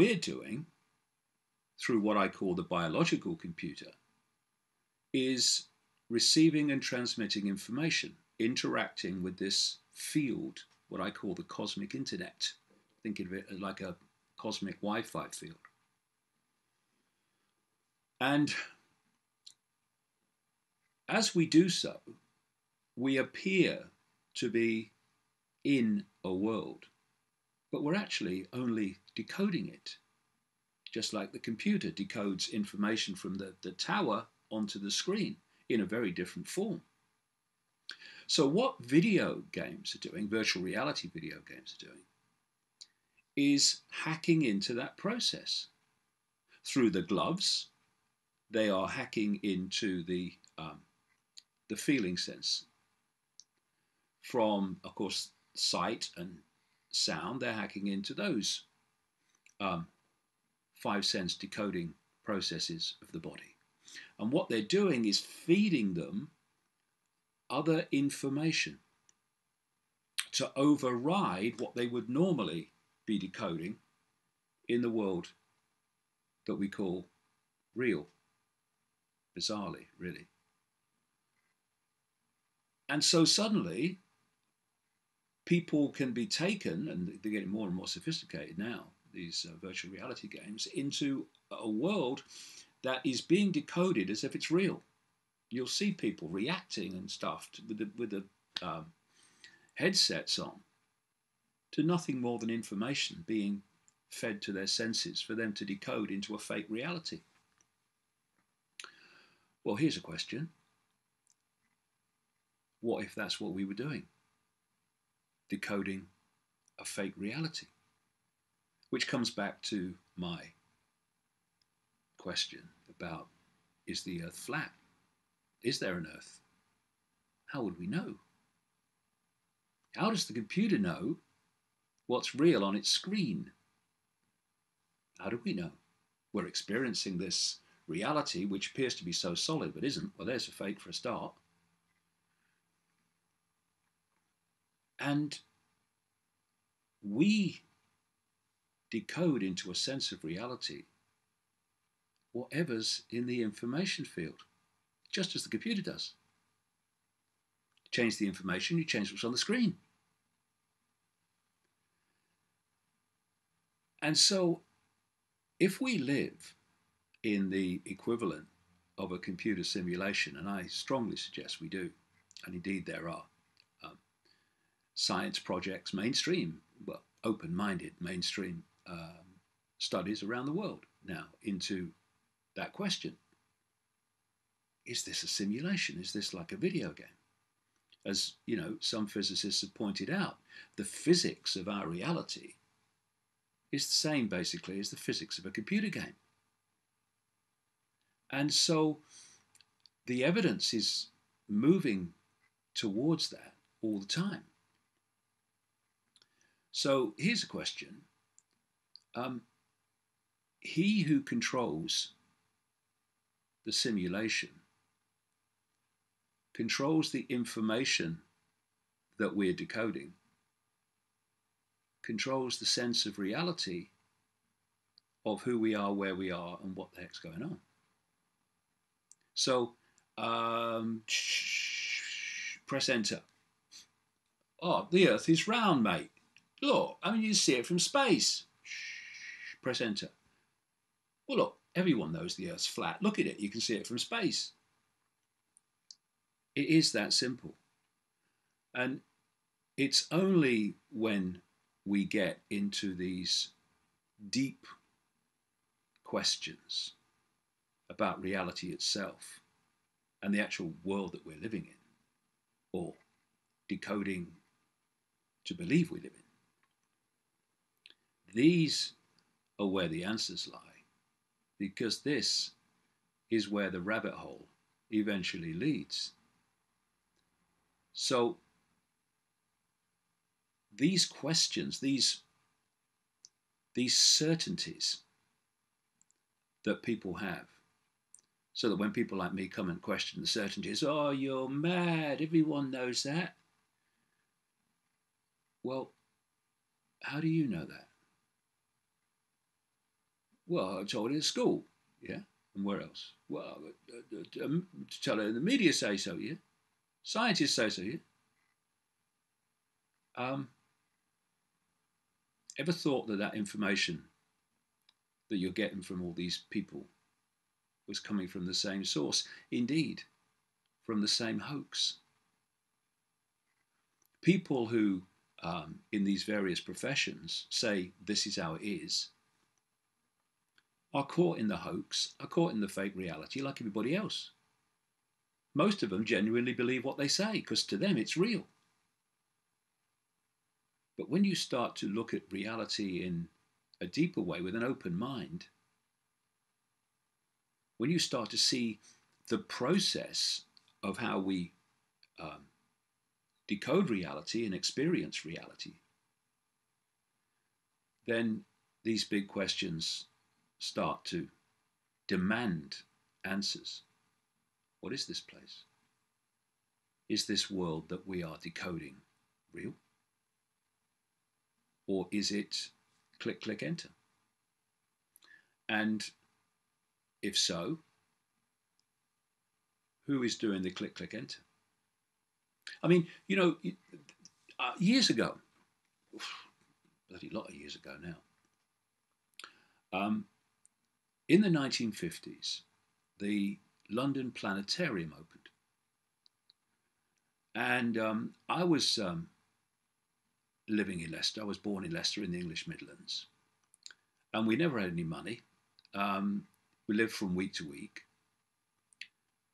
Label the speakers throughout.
Speaker 1: we're doing through what I call the biological computer is receiving and transmitting information, interacting with this field, what I call the cosmic internet. Think of it like a cosmic Wi-Fi field. And as we do so, we appear to be in a world, but we're actually only decoding it. Just like the computer decodes information from the tower onto the screen in a very different form. So what video games are doing, virtual reality video games are doing, is hacking into that process. Through the gloves, they are hacking into the feeling sense. From, of course, sight and sound, they're hacking into those 5 sense decoding processes of the body. And what they're doing is feeding them other information to override what they would normally be decoding in the world that we call real, bizarrely, really. And so suddenly, people can be taken, and they're getting more and more sophisticated now, these virtual reality games, into a world that is being decoded as if it's real. You'll see people reacting and stuff with the headsets on to nothing more than information being fed to their senses for them to decode into a fake reality. Well, here's a question. What if that's what we were doing? Decoding a fake reality. Which comes back to my question about, is the Earth flat? Is there an Earth? How would we know? How does the computer know what's real on its screen? How do we know? We're experiencing this reality which appears to be so solid but isn't. Well, there's a fake for a start. And we decode into a sense of reality whatever's in the information field, just as the computer does. Change the information, you change what's on the screen. And so, if we live in the equivalent of a computer simulation, and I strongly suggest we do, and indeed there are science projects, mainstream, well, open-minded mainstream studies around the world now into that question. Is this a simulation? Is this like a video game? As you know, some physicists have pointed out, the physics of our reality is the same basically as the physics of a computer game. And so the evidence is moving towards that all the time. So here's a question. He who controls the simulation controls the information that we're decoding, controls the sense of reality of who we are, where we are, and what the heck's going on. So, press enter. Oh, the Earth is round, mate. Look, I mean, you see it from space. Press enter. Well, look, everyone knows the Earth's flat. Look at it, you can see it from space. It is that simple. And it's only when we get into these deep questions about reality itself and the actual world that we're living in, or decoding to believe we live in. These are where the answers lie, because this is where the rabbit hole eventually leads. So these questions, these certainties that people have, so that when people like me come and question the certainties, oh, you're mad, everyone knows that. Well, how do you know that? Well, I told it at school. Yeah. And where else? Well, to tell it, the media say so. Yeah. Scientists say so. Yeah. Um, ever thought that that information that you're getting from all these people was coming from the same source? Indeed, from the same hoax. People who, in these various professions, say this is how it is, are caught in the hoax, are caught in the fake reality like everybody else. Most of them genuinely believe what they say because to them it's real. But when you start to look at reality in a deeper way with an open mind, when you start to see the process of how we um, decode reality and experience reality, then these big questions start to demand answers. What is this place? Is this world that we are decoding real? Or is it click, click, enter? And if so, who is doing the click, click, enter? I mean, years ago, bloody lot of years ago now, in the 1950s, the London Planetarium opened. And I was living in Leicester. I was born in Leicester in the English Midlands. And we never had any money. We lived from week to week.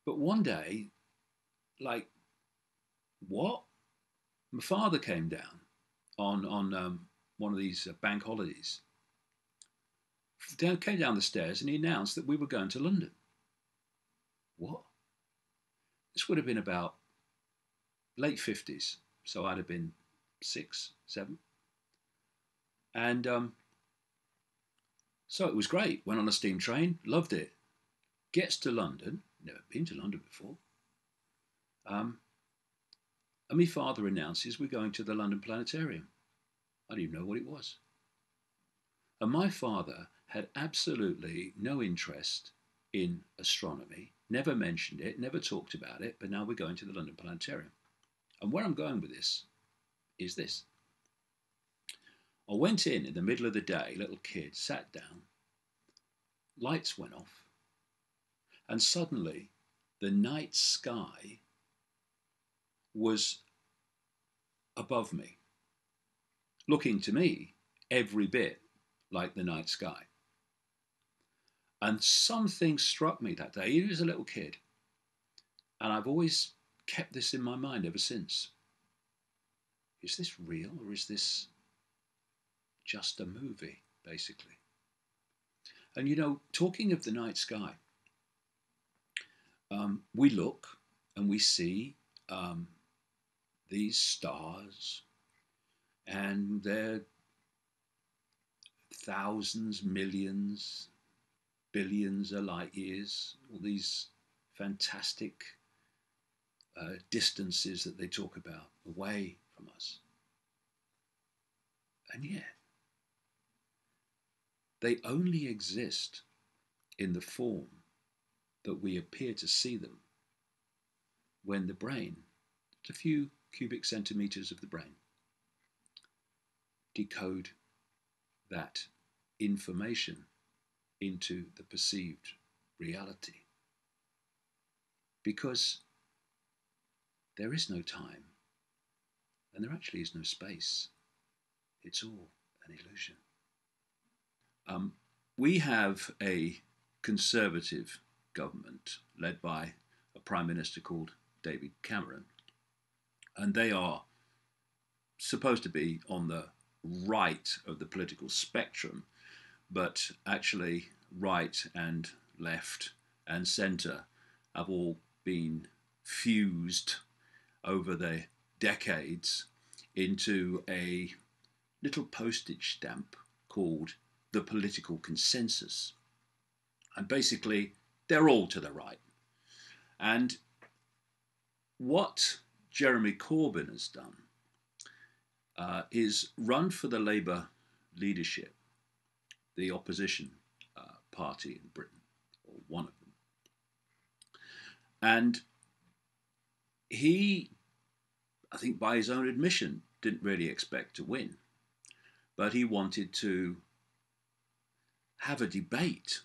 Speaker 1: But one day, like, what? My father came down on one of these bank holidays. Came down the stairs and he announced that we were going to London. What? This would have been about late 50s. So I'd have been 6, 7. And so it was great. Went on a steam train, loved it. Gets to London, never been to London before. And my father announces we're going to the London Planetarium. I didn't even know what it was. And my father had absolutely no interest in astronomy, never mentioned it, never talked about it, but now we're going to the London Planetarium. And where I'm going with this is this. I went in the middle of the day, little kid, sat down, lights went off, and suddenly the night sky was above me, looking to me every bit like the night sky. And something struck me that day. He was a little kid. And I've always kept this in my mind ever since. Is this real or is this just a movie, basically? And talking of the night sky, we look and we see these stars, and they're thousands, millions, billions of light years, all these fantastic distances that they talk about away from us. And yet, they only exist in the form that we appear to see them when the brain, just a few cubic centimeters of the brain, decode that information into the perceived reality. Because there is no time and there actually is no space. It's all an illusion. We have a conservative government led by a prime minister called David Cameron, and they are supposed to be on the right of the political spectrum, but actually right and left and centre have all been fused over the decades into a little postage stamp called the political consensus. And basically, they're all to the right. And what Jeremy Corbyn has done is run for the Labour leadership, the opposition party in Britain, or one of them. And he, I think by his own admission, didn't really expect to win, but he wanted to have a debate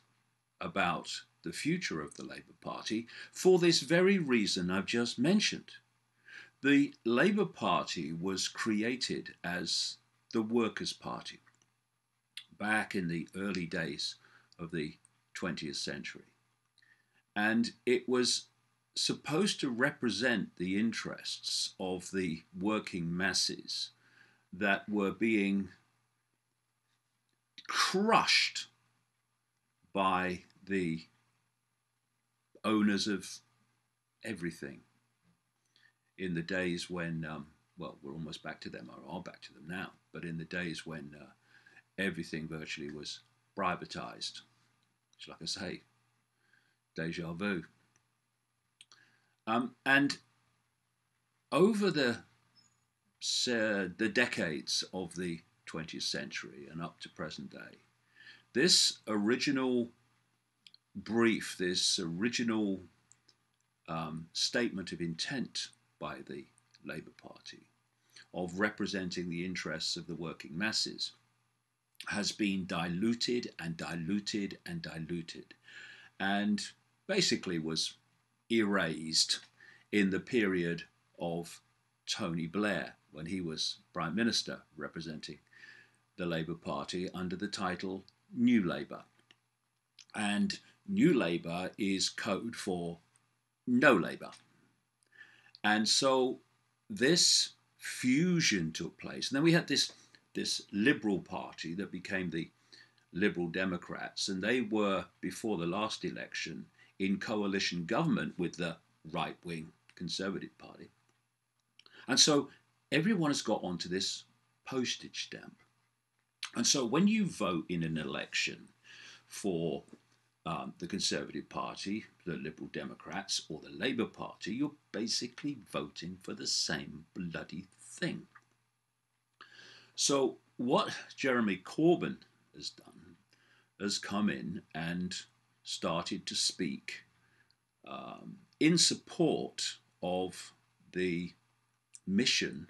Speaker 1: about the future of the Labour Party for this very reason I've just mentioned. The Labour Party was created as the Workers' Party back in the early days of the 20th century. And it was supposed to represent the interests of the working masses that were being crushed by the owners of everything in the days when, well, we're almost back to them, or are back to them now, but in the days when everything virtually was privatized. It's like I say, deja vu. And over the decades of the 20th century and up to present day, this original brief, this original statement of intent by the Labour Party of representing the interests of the working masses has been diluted and diluted and diluted, and basically was erased in the period of Tony Blair, when he was Prime Minister representing the Labour Party under the title New Labour. And New Labour is code for no Labour. And so this fusion took place. And then we had this Liberal Party that became the Liberal Democrats, and they were, before the last election, in coalition government with the right-wing Conservative Party. And so everyone has got onto this postage stamp. And so when you vote in an election for the Conservative Party, the Liberal Democrats, or the Labour Party, you're basically voting for the same bloody thing. So what Jeremy Corbyn has done has come in and started to speak in support of the mission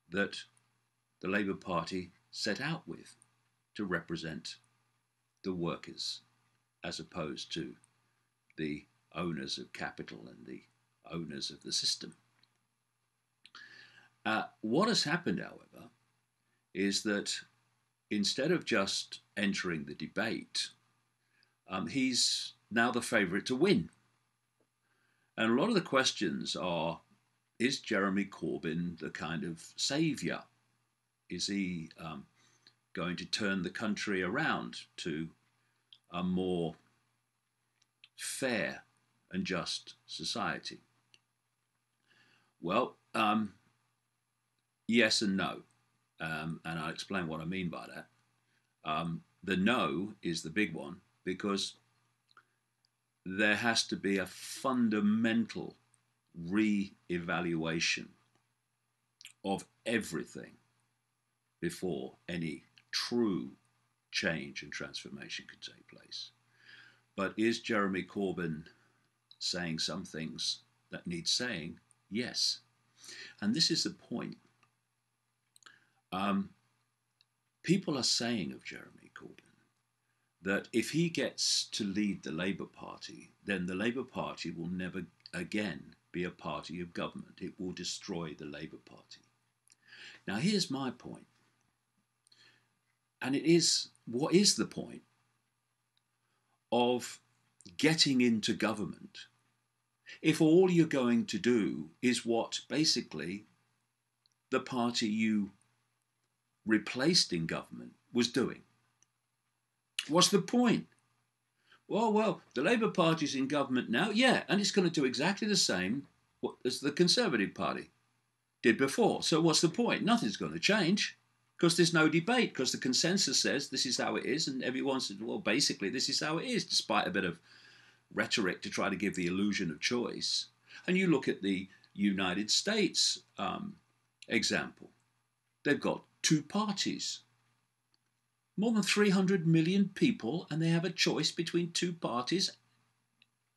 Speaker 1: that the Labour Party set out with, to represent the workers as opposed to the owners of capital and the owners of the system. What has happened, however, is that instead of just entering the debate, he's now the favourite to win. And a lot of the questions are, is Jeremy Corbyn the kind of saviour? Is he going to turn the country around to a more fair and just society? Well, yes and no. And I'll explain what I mean by that. The no is the big one, because there has to be a fundamental re-evaluation of everything before any true change and transformation can take place. But is Jeremy Corbyn saying some things that need saying? Yes. And this is the point. People are saying of Jeremy Corbyn that if he gets to lead the Labour Party, then the Labour Party will never again be a party of government. It will destroy the Labour Party. Now here's my point. And it is, what is the point of getting into government if all you're going to do is what basically the party you replaced in government was doing? What's the point? Well, the Labour Party's in government now, yeah, and it's going to do exactly the same as the Conservative Party did before. So what's the point? Nothing's going to change, because there's no debate, because the consensus says this is how it is, and everyone says, well, basically this is how it is, despite a bit of rhetoric to try to give the illusion of choice. And you look at the United States example. They've got two parties. more than 300 million people, and they have a choice between two parties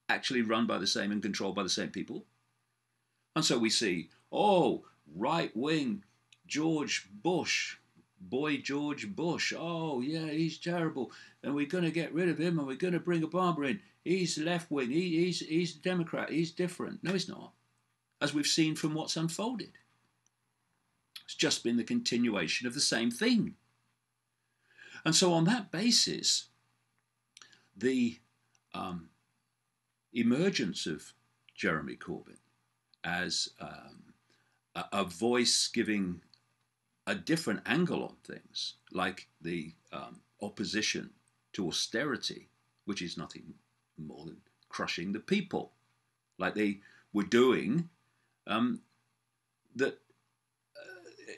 Speaker 1: actually run by the same and controlled by the same people. And so we see, oh, right wing George Bush, boy George Bush, oh yeah, he's terrible, and we're going to get rid of him, and we're going to bring Obama in. He's left wing, he's Democrat, he's different. No, he's not, as we've seen from what's unfolded. It's just been the continuation of the same thing. And so on that basis, the emergence of Jeremy Corbyn as a voice giving a different angle on things, like the opposition to austerity, which is nothing more than crushing the people, like they were doing that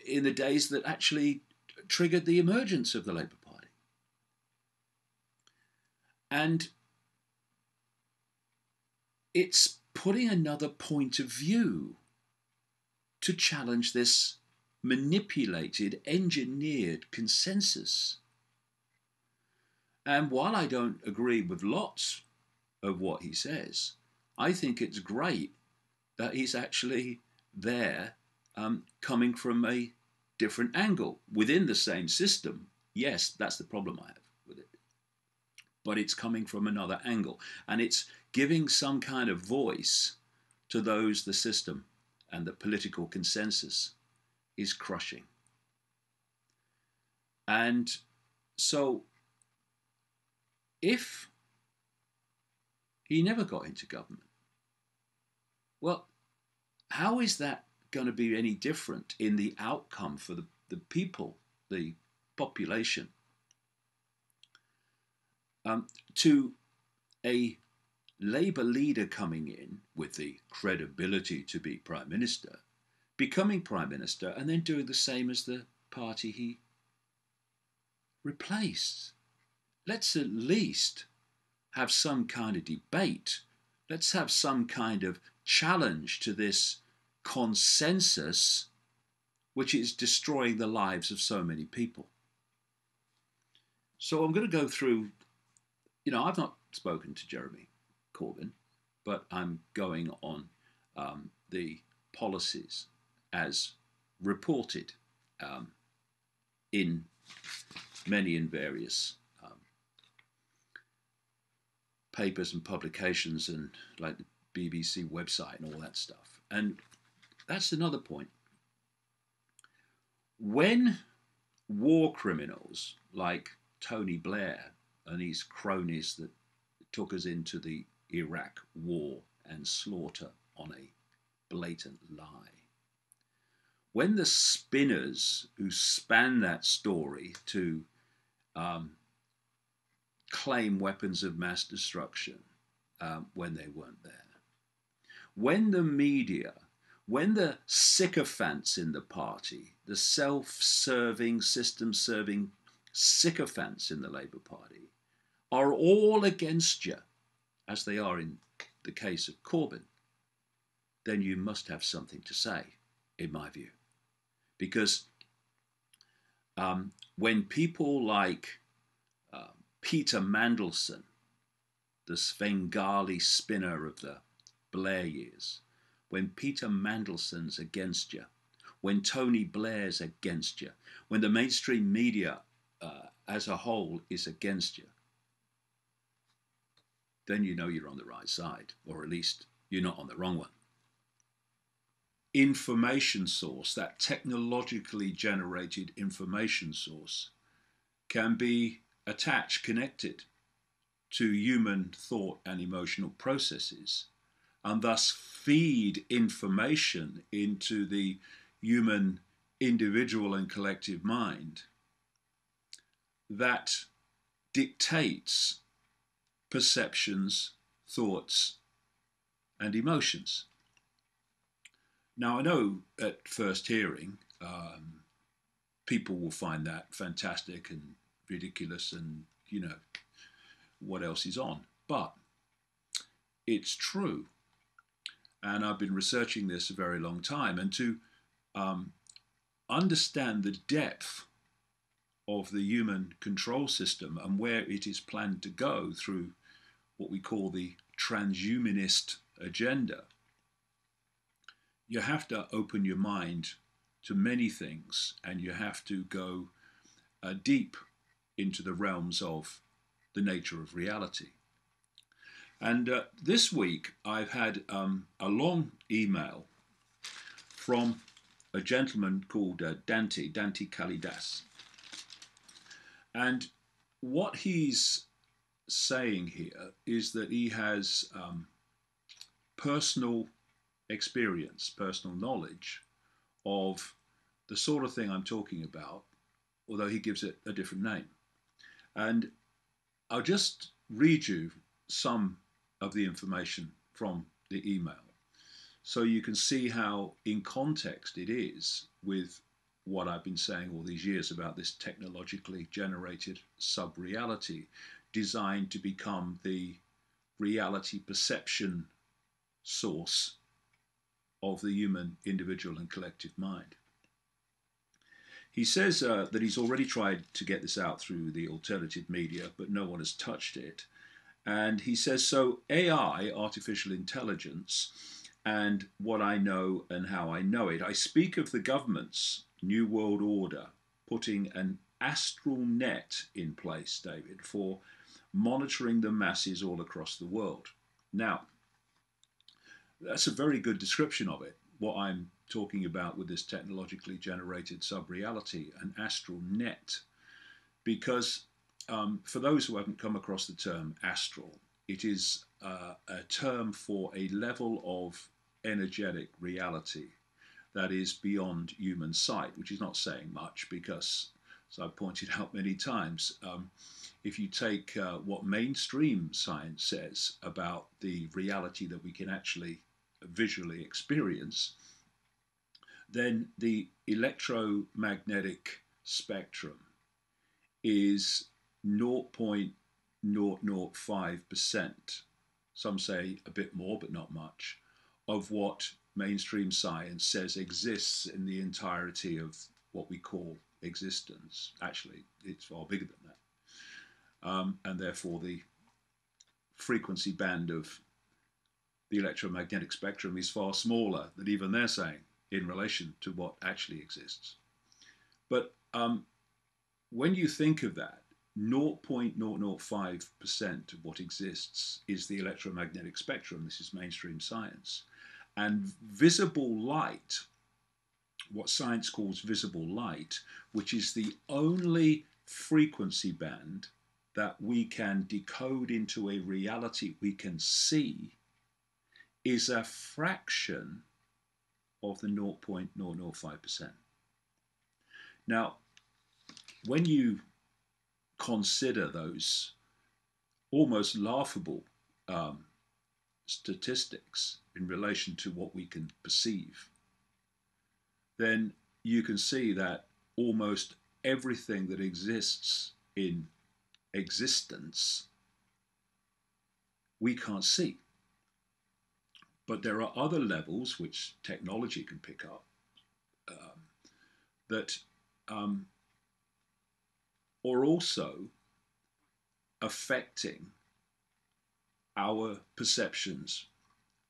Speaker 1: in the days that actually triggered the emergence of the Labour Party. And it's putting another point of view to challenge this manipulated, engineered consensus. And while I don't agree with lots of what he says, I think it's great that he's actually there coming from a different angle within the same system. Yes, that's the problem I have with it. But it's coming from another angle, and it's giving some kind of voice to those the system and the political consensus is crushing. And so if he never got into government, well, how is that going to be any different in the outcome for the people, the population, to a Labour leader coming in with the credibility to be Prime Minister, becoming Prime Minister, and then doing the same as the party he replaced? Let's at least have some kind of debate. Let's have some kind of challenge to this consensus which is destroying the lives of so many people. So I'm going to go through, I've not spoken to Jeremy Corbyn, but I'm going on the policies as reported in many and various papers and publications, and like the BBC website and all that stuff. And that's another point. When war criminals like Tony Blair and his cronies that took us into the Iraq war and slaughter on a blatant lie, when the spinners who span that story to claim weapons of mass destruction when they weren't there, when the media, when the sycophants in the party, the self-serving, system-serving sycophants in the Labour Party are all against you, as they are in the case of Corbyn, then you must have something to say, in my view. Because when people like Peter Mandelson, the Svengali spinner of the Blair years, when Peter Mandelson's against you, when Tony Blair's against you, when the mainstream media as a whole is against you, then you know you're on the right side, or at least you're not on the wrong one. Information source, that technologically generated information source, can be attached, connected to human thought and emotional processes, and thus feed information into the human individual and collective mind that dictates perceptions, thoughts, and emotions. Now, I know at first hearing, people will find that fantastic and ridiculous and, what else is on. But it's true. And I've been researching this a very long time. And to understand the depth of the human control system and where it is planned to go through what we call the transhumanist agenda, you have to open your mind to many things, and you have to go deep into the realms of the nature of reality. And this week I've had a long email from a gentleman called Dante Kalidas. And what he's saying here is that he has personal experience, personal knowledge of the sort of thing I'm talking about, although he gives it a different name. And I'll just read you some of the information from the email so you can see how in context it is with what I've been saying all these years about this technologically generated sub-reality designed to become the reality perception source of the human individual and collective mind. He says that he's already tried to get this out through the alternative media, but no one has touched it. And he says, so AI, artificial intelligence, and what I know and how I know it. I speak of the government's New World Order putting an astral net in place, David, for monitoring the masses all across the world. Now, that's a very good description of it, what I'm talking about with this technologically generated sub-reality, an astral net. Because for those who haven't come across the term astral, it is a term for a level of energetic reality that is beyond human sight, which is not saying much because, as I've pointed out many times, if you take what mainstream science says about the reality that we can actually visually experience, then the electromagnetic spectrum is 0.005%, some say a bit more but not much, of what mainstream science says exists in the entirety of what we call existence. Actually, it's far bigger than that. And therefore the frequency band of the electromagnetic spectrum is far smaller than even they're saying in relation to what actually exists. But when you think of that, 0.005% of what exists is the electromagnetic spectrum. This is mainstream science. And visible light, what science calls visible light, which is the only frequency band that we can decode into a reality we can see, is a fraction of the 0.005%. Now, when you consider those almost laughable statistics in relation to what we can perceive, then you can see that almost everything that exists in existence we can't see. But there are other levels which technology can pick up that are also affecting our perceptions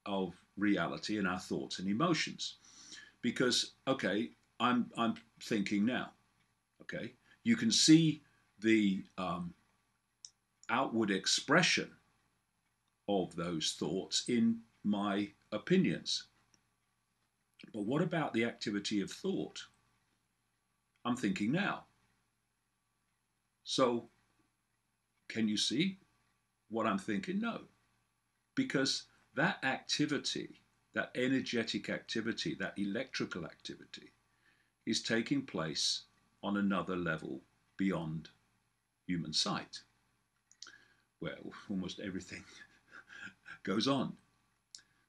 Speaker 1: of reality and our thoughts and emotions. Because, okay, I'm thinking now, okay? You can see the outward expression of those thoughts in my opinions. But what about the activity of thought? I'm thinking now. So, can you see what I'm thinking? No. Because that activity, that energetic activity, that electrical activity, is taking place on another level beyond human sight, where almost everything goes on.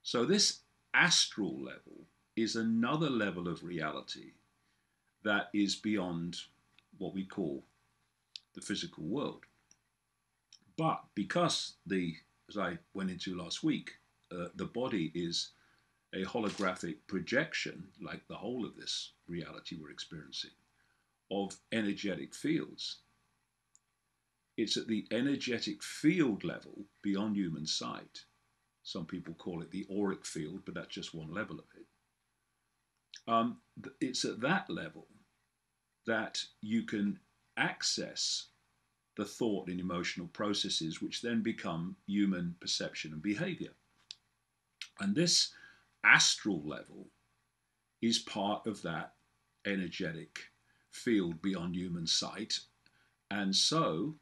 Speaker 1: So this astral level is another level of reality that is beyond what we call the physical world. But because as I went into last week, the body is a holographic projection, like the whole of this reality we're experiencing, of energetic fields. It's at the energetic field level beyond human sight. Some people call it the auric field, but that's just one level of it. It's at that level that you can access the thought and emotional processes, which then become human perception and behavior. And this astral level is part of that energetic field beyond human sight. And so,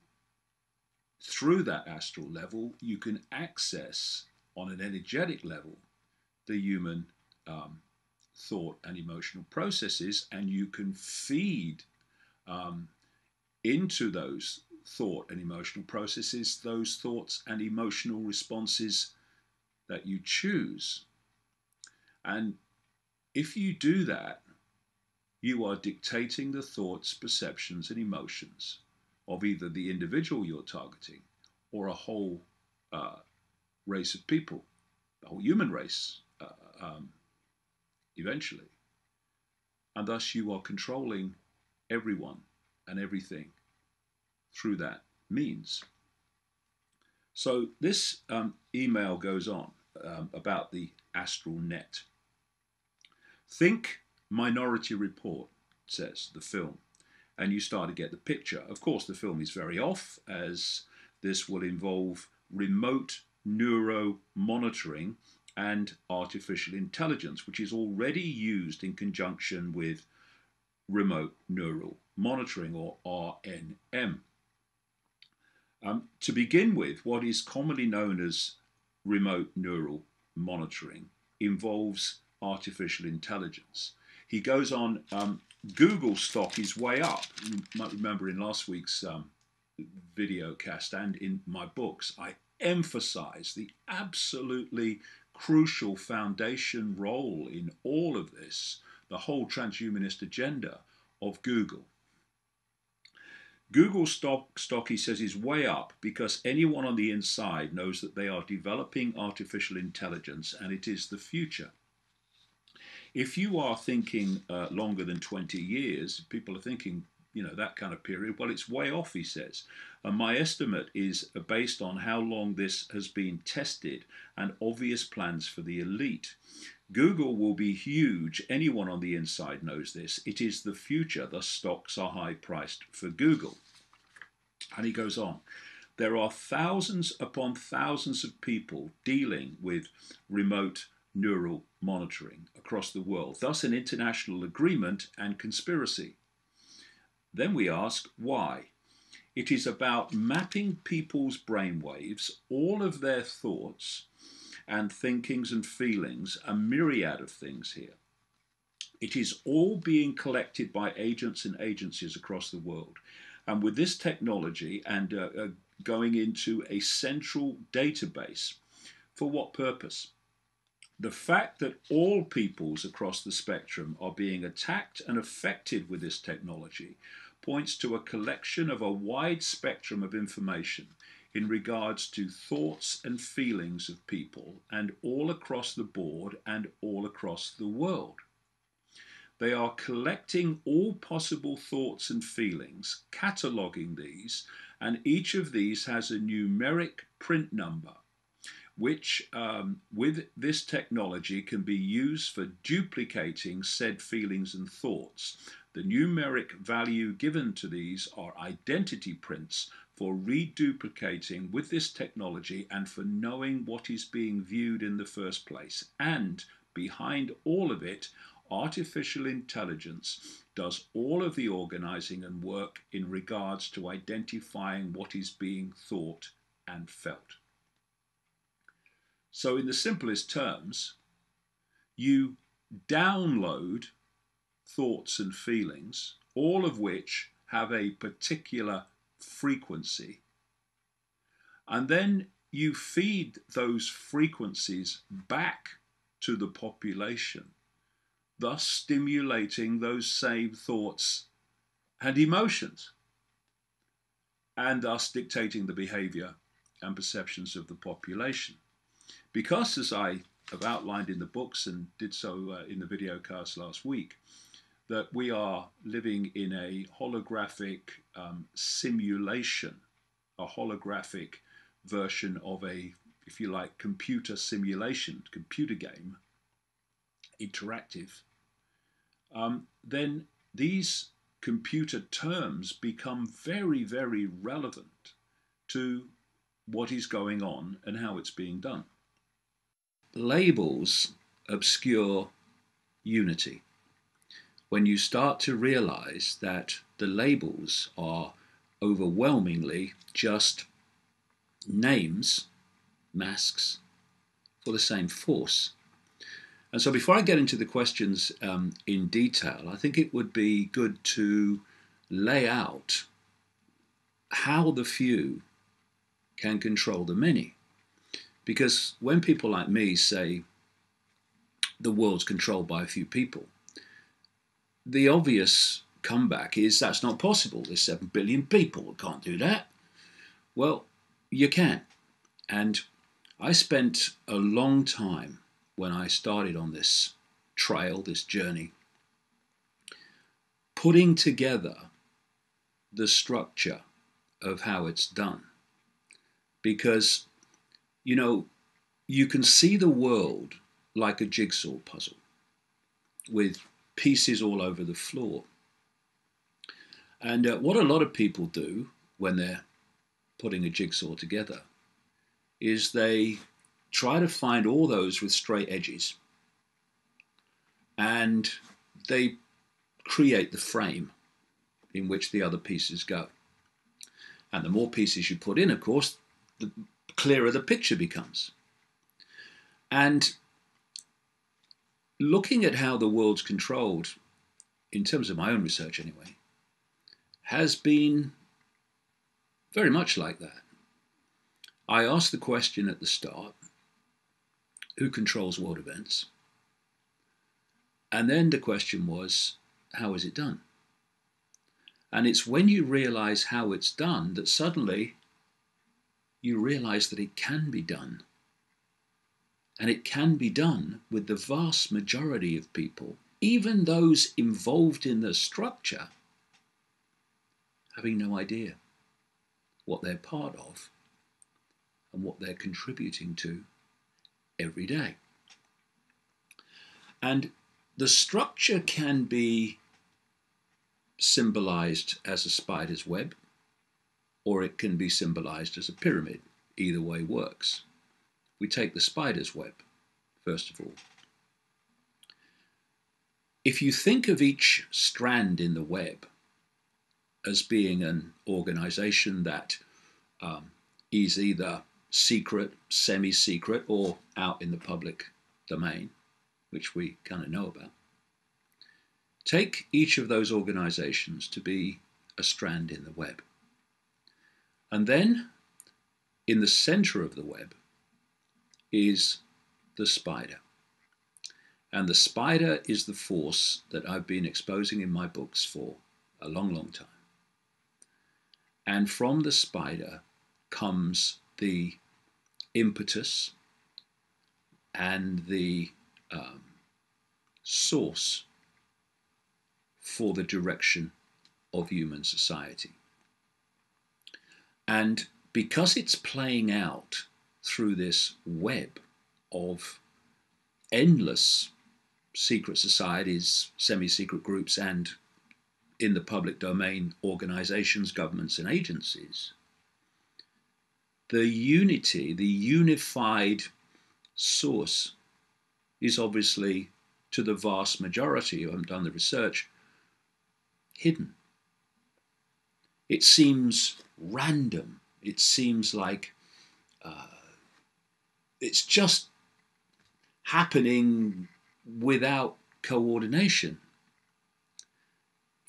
Speaker 1: through that astral level, you can access, on an energetic level, the human thought and emotional processes, and you can feed into those thought and emotional processes those thoughts and emotional responses that you choose. And if you do that, you are dictating the thoughts, perceptions, and emotions of either the individual you're targeting or a whole race of people, the whole human race, eventually. And thus you are controlling everyone and everything through that means. So this email goes on about the astral net. Think Minority Report, says the film, and you start to get the picture. Of course, the film is very off, as this will involve remote neuro monitoring and artificial intelligence, which is already used in conjunction with remote neural monitoring, or RNM. To begin with, what is commonly known as remote neural monitoring involves artificial intelligence. He goes on, Google stock is way up. You might remember in last week's video cast and in my books, I emphasize the absolutely crucial foundation role in all of this, the whole transhumanist agenda of Google. Google stock, he says, is way up because anyone on the inside knows that they are developing artificial intelligence and it is the future. If you are thinking longer than 20 years, people are thinking, that kind of period, well, it's way off, he says. And my estimate is based on how long this has been tested and obvious plans for the elite. Google will be huge. Anyone on the inside knows this. It is the future. The stocks are high priced for Google. And he goes on. There are thousands upon thousands of people dealing with remote neural monitoring across the world, thus an international agreement and conspiracy. Then we ask why. It is about mapping people's brainwaves, all of their thoughts and thinkings and feelings, a myriad of things here. It is all being collected by agents and agencies across the world. And with this technology and going into a central database, for what purpose? The fact that all peoples across the spectrum are being attacked and affected with this technology points to a collection of a wide spectrum of information in regards to thoughts and feelings of people, and all across the board and all across the world. They are collecting all possible thoughts and feelings, cataloguing these, and each of these has a numeric print number, which with this technology can be used for duplicating said feelings and thoughts. The numeric value given to these are identity prints for reduplicating with this technology and for knowing what is being viewed in the first place. And behind all of it, artificial intelligence does all of the organizing and work in regards to identifying what is being thought and felt. So in the simplest terms, you download thoughts and feelings, all of which have a particular frequency, and then you feed those frequencies back to the population, thus stimulating those same thoughts and emotions, and thus dictating the behavior and perceptions of the population. Because, as I have outlined in the books and did so in the video cast last week, that we are living in a holographic simulation, a holographic version of a, if you like, computer simulation, computer game, interactive, then these computer terms become very, very relevant to what is going on and how it's being done. Labels obscure unity. When you start to realize that the labels are overwhelmingly just names, masks, for the same force. And so before I get into the questions in detail, I think it would be good to lay out how the few can control the many. Because when people like me say the world's controlled by a few people, the obvious comeback is that's not possible. There's 7 billion people who can't do that. Well, you can. And I spent a long time when I started on this trail, this journey, putting together the structure of how it's done. Because, you know, you can see the world like a jigsaw puzzle with pieces all over the floor. And what a lot of people do when they're putting a jigsaw together is they try to find all those with straight edges, and they create the frame in which the other pieces go. And the more pieces you put in, of course, the clearer the picture becomes. And looking at how the world's controlled, in terms of my own research anyway, has been very much like that. I asked the question at the start, who controls world events? And then the question was, how is it done? And it's when you realize how it's done that suddenly you realize that it can be done. And it can be done with the vast majority of people, even those involved in the structure, having no idea what they're part of and what they're contributing to every day. And the structure can be symbolized as a spider's web, or it can be symbolized as a pyramid. Either way works. We take the spider's web, first of all. If you think of each strand in the web as being an organization that is either secret, semi-secret, or out in the public domain, which we kind of know about, take each of those organizations to be a strand in the web. And then, in the center of the web, is the spider. And the spider is the force that I've been exposing in my books for a long, long time. And from the spider comes the impetus and the source for the direction of human society. And because it's playing out through this web of endless secret societies, semi-secret groups, and in the public domain, organizations, governments, and agencies, the unity, the unified source is obviously, to the vast majority who haven't done the research, hidden. It seems random. It seems like it's just happening without coordination.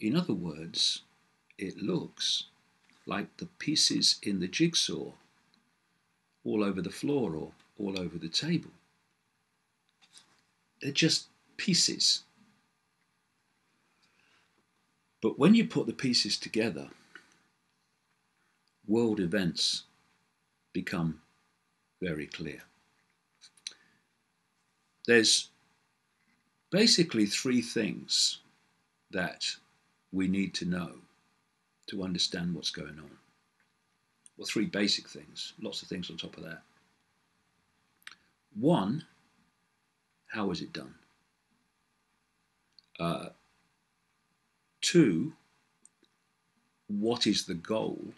Speaker 1: In other words, it looks like the pieces in the jigsaw all over the floor or all over the table. They're just pieces. But when you put the pieces together, world events become very clear. There's basically three things that we need to know to understand what's going on. Well, three basic things, lots of things on top of that. One, how is it done? Two, what is the goal,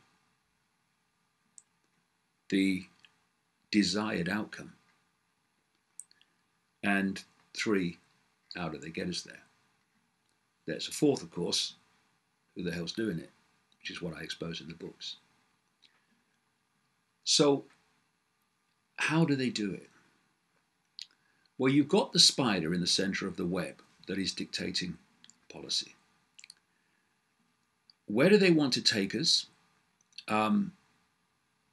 Speaker 1: the desired outcome? And three, how do they get us there? There's a fourth, of course, who the hell's doing it, which is what I expose in the books. So, how do they do it? Well, you've got the spider in the center of the web that is dictating policy. Where do they want to take us?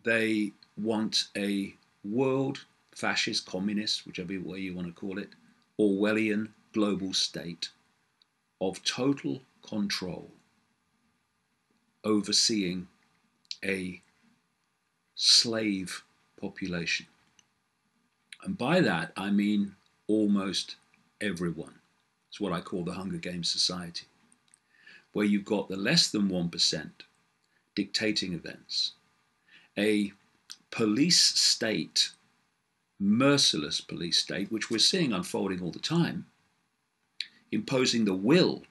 Speaker 1: They want a world fascist, communist, whichever way you want to call it, Orwellian global state of total control, overseeing a slave population. And by that, I mean almost everyone. It's what I call the Hunger Games society, where you've got the less than 1% dictating events, a police state, merciless police state, which we're seeing unfolding all the time, imposing the will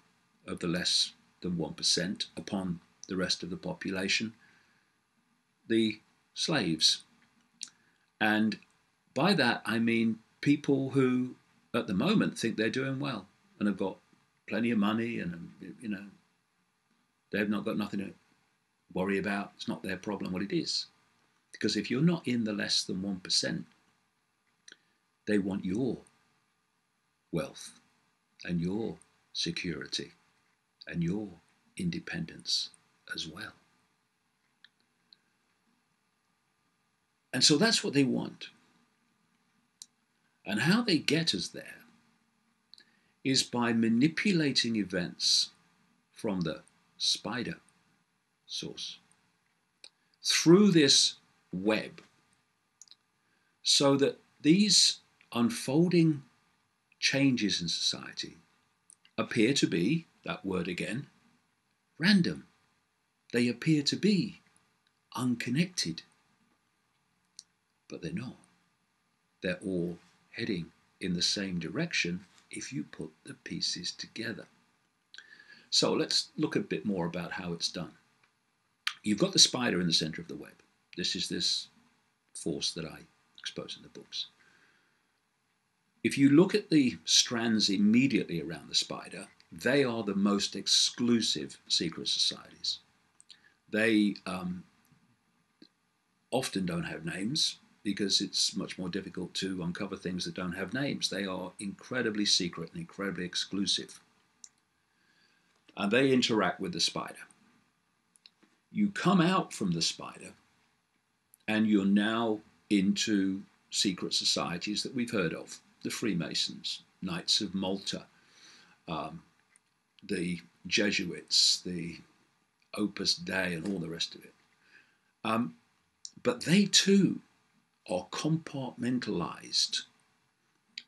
Speaker 1: of the less than 1% upon the rest of the population, the slaves. And by that, I mean people who, at the moment, think they're doing well and have got plenty of money and, they've not got nothing to worry about. It's not their problem what it is. Because if you're not in the less than 1%, they want your wealth and your security and your independence as well. And so that's what they want. And how they get us there is by manipulating events from the spider source through this web, so that these unfolding changes in society appear to be, that word again, random. They appear to be unconnected, but they're not. They're all heading in the same direction if you put the pieces together. So let's look a bit more about how it's done. You've got the spider in the center of the web. This is this force that I expose in the books. If you look at the strands immediately around the spider, they are the most exclusive secret societies. They often don't have names because it's much more difficult to uncover things that don't have names. They are incredibly secret and incredibly exclusive. And they interact with the spider. You come out from the spider and you're now into secret societies that we've heard of. The Freemasons, Knights of Malta, the Jesuits, the Opus Dei, and all the rest of it. But they too are compartmentalized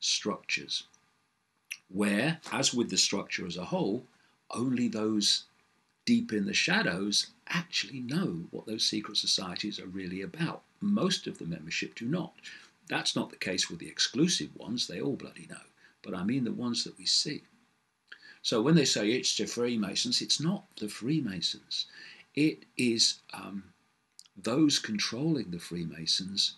Speaker 1: structures where, as with the structure as a whole, only those deep in the shadows actually know what those secret societies are really about. Most of the membership do not. That's not the case with the exclusive ones. They all bloody know. But I mean the ones that we see. So when they say it's the Freemasons, it's not the Freemasons. It is those controlling the Freemasons,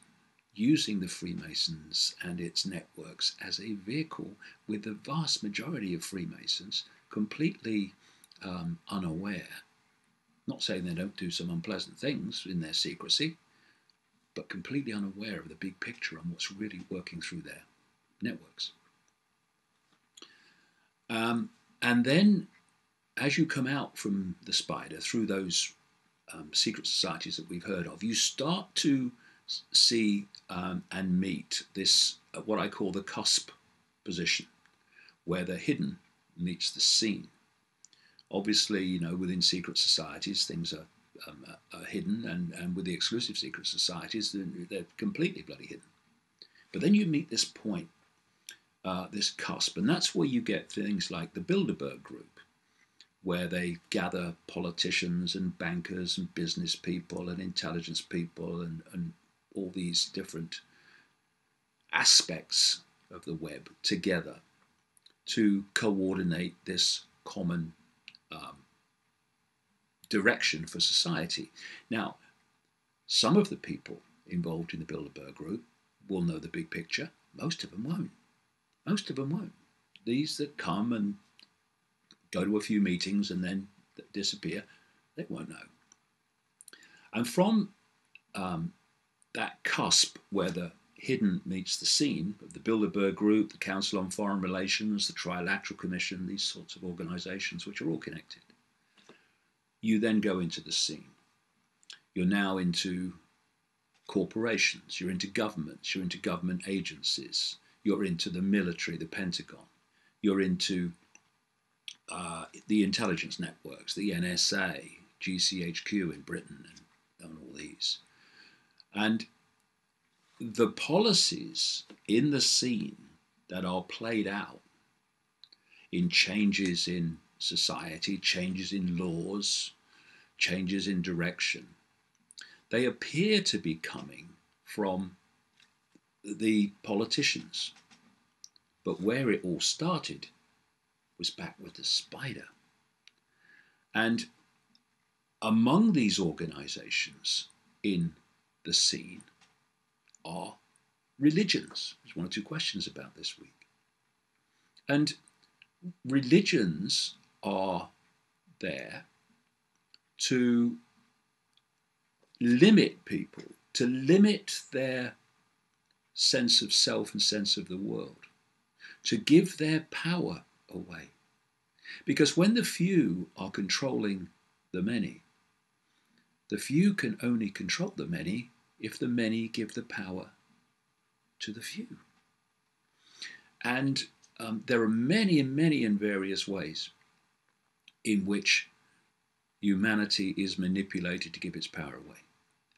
Speaker 1: using the Freemasons and its networks as a vehicle, with the vast majority of Freemasons completely unaware. Not saying they don't do some unpleasant things in their secrecy, but completely unaware of the big picture and what's really working through their networks. And then, as you come out from the spider through those secret societies that we've heard of, you start to see and meet this, what I call the cusp position, where the hidden meets the seen. Obviously, within secret societies, things are hidden, and with the exclusive secret societies, they're completely bloody hidden. But then you meet this point, this cusp, and that's where you get things like the Bilderberg Group, where they gather politicians and bankers and business people and intelligence people and all these different aspects of the web together to coordinate this common direction for society. Now, some of the people involved in the Bilderberg Group will know the big picture. Most of them won't. Most of them won't. These that come and go to a few meetings and then disappear, they won't know. And from that cusp where the hidden meets the seen of the Bilderberg Group, the Council on Foreign Relations, the Trilateral Commission, these sorts of organizations which are all connected, you then go into the scene. You're now into corporations, you're into governments, you're into government agencies, you're into the military, the Pentagon, you're into the intelligence networks, the NSA, GCHQ in Britain, and all these. And the policies in the scene that are played out in changes in society, changes in laws, changes in direction, they appear to be coming from the politicians. But where it all started was back with the spider. And among these organizations in the scene are religions. There's one or two questions about this week. And religions are there to limit people, to limit their sense of self and sense of the world, to give their power away. Because when the few are controlling the many, the few can only control the many if the many give the power to the few. And there are many and various ways in which humanity is manipulated to give its power away.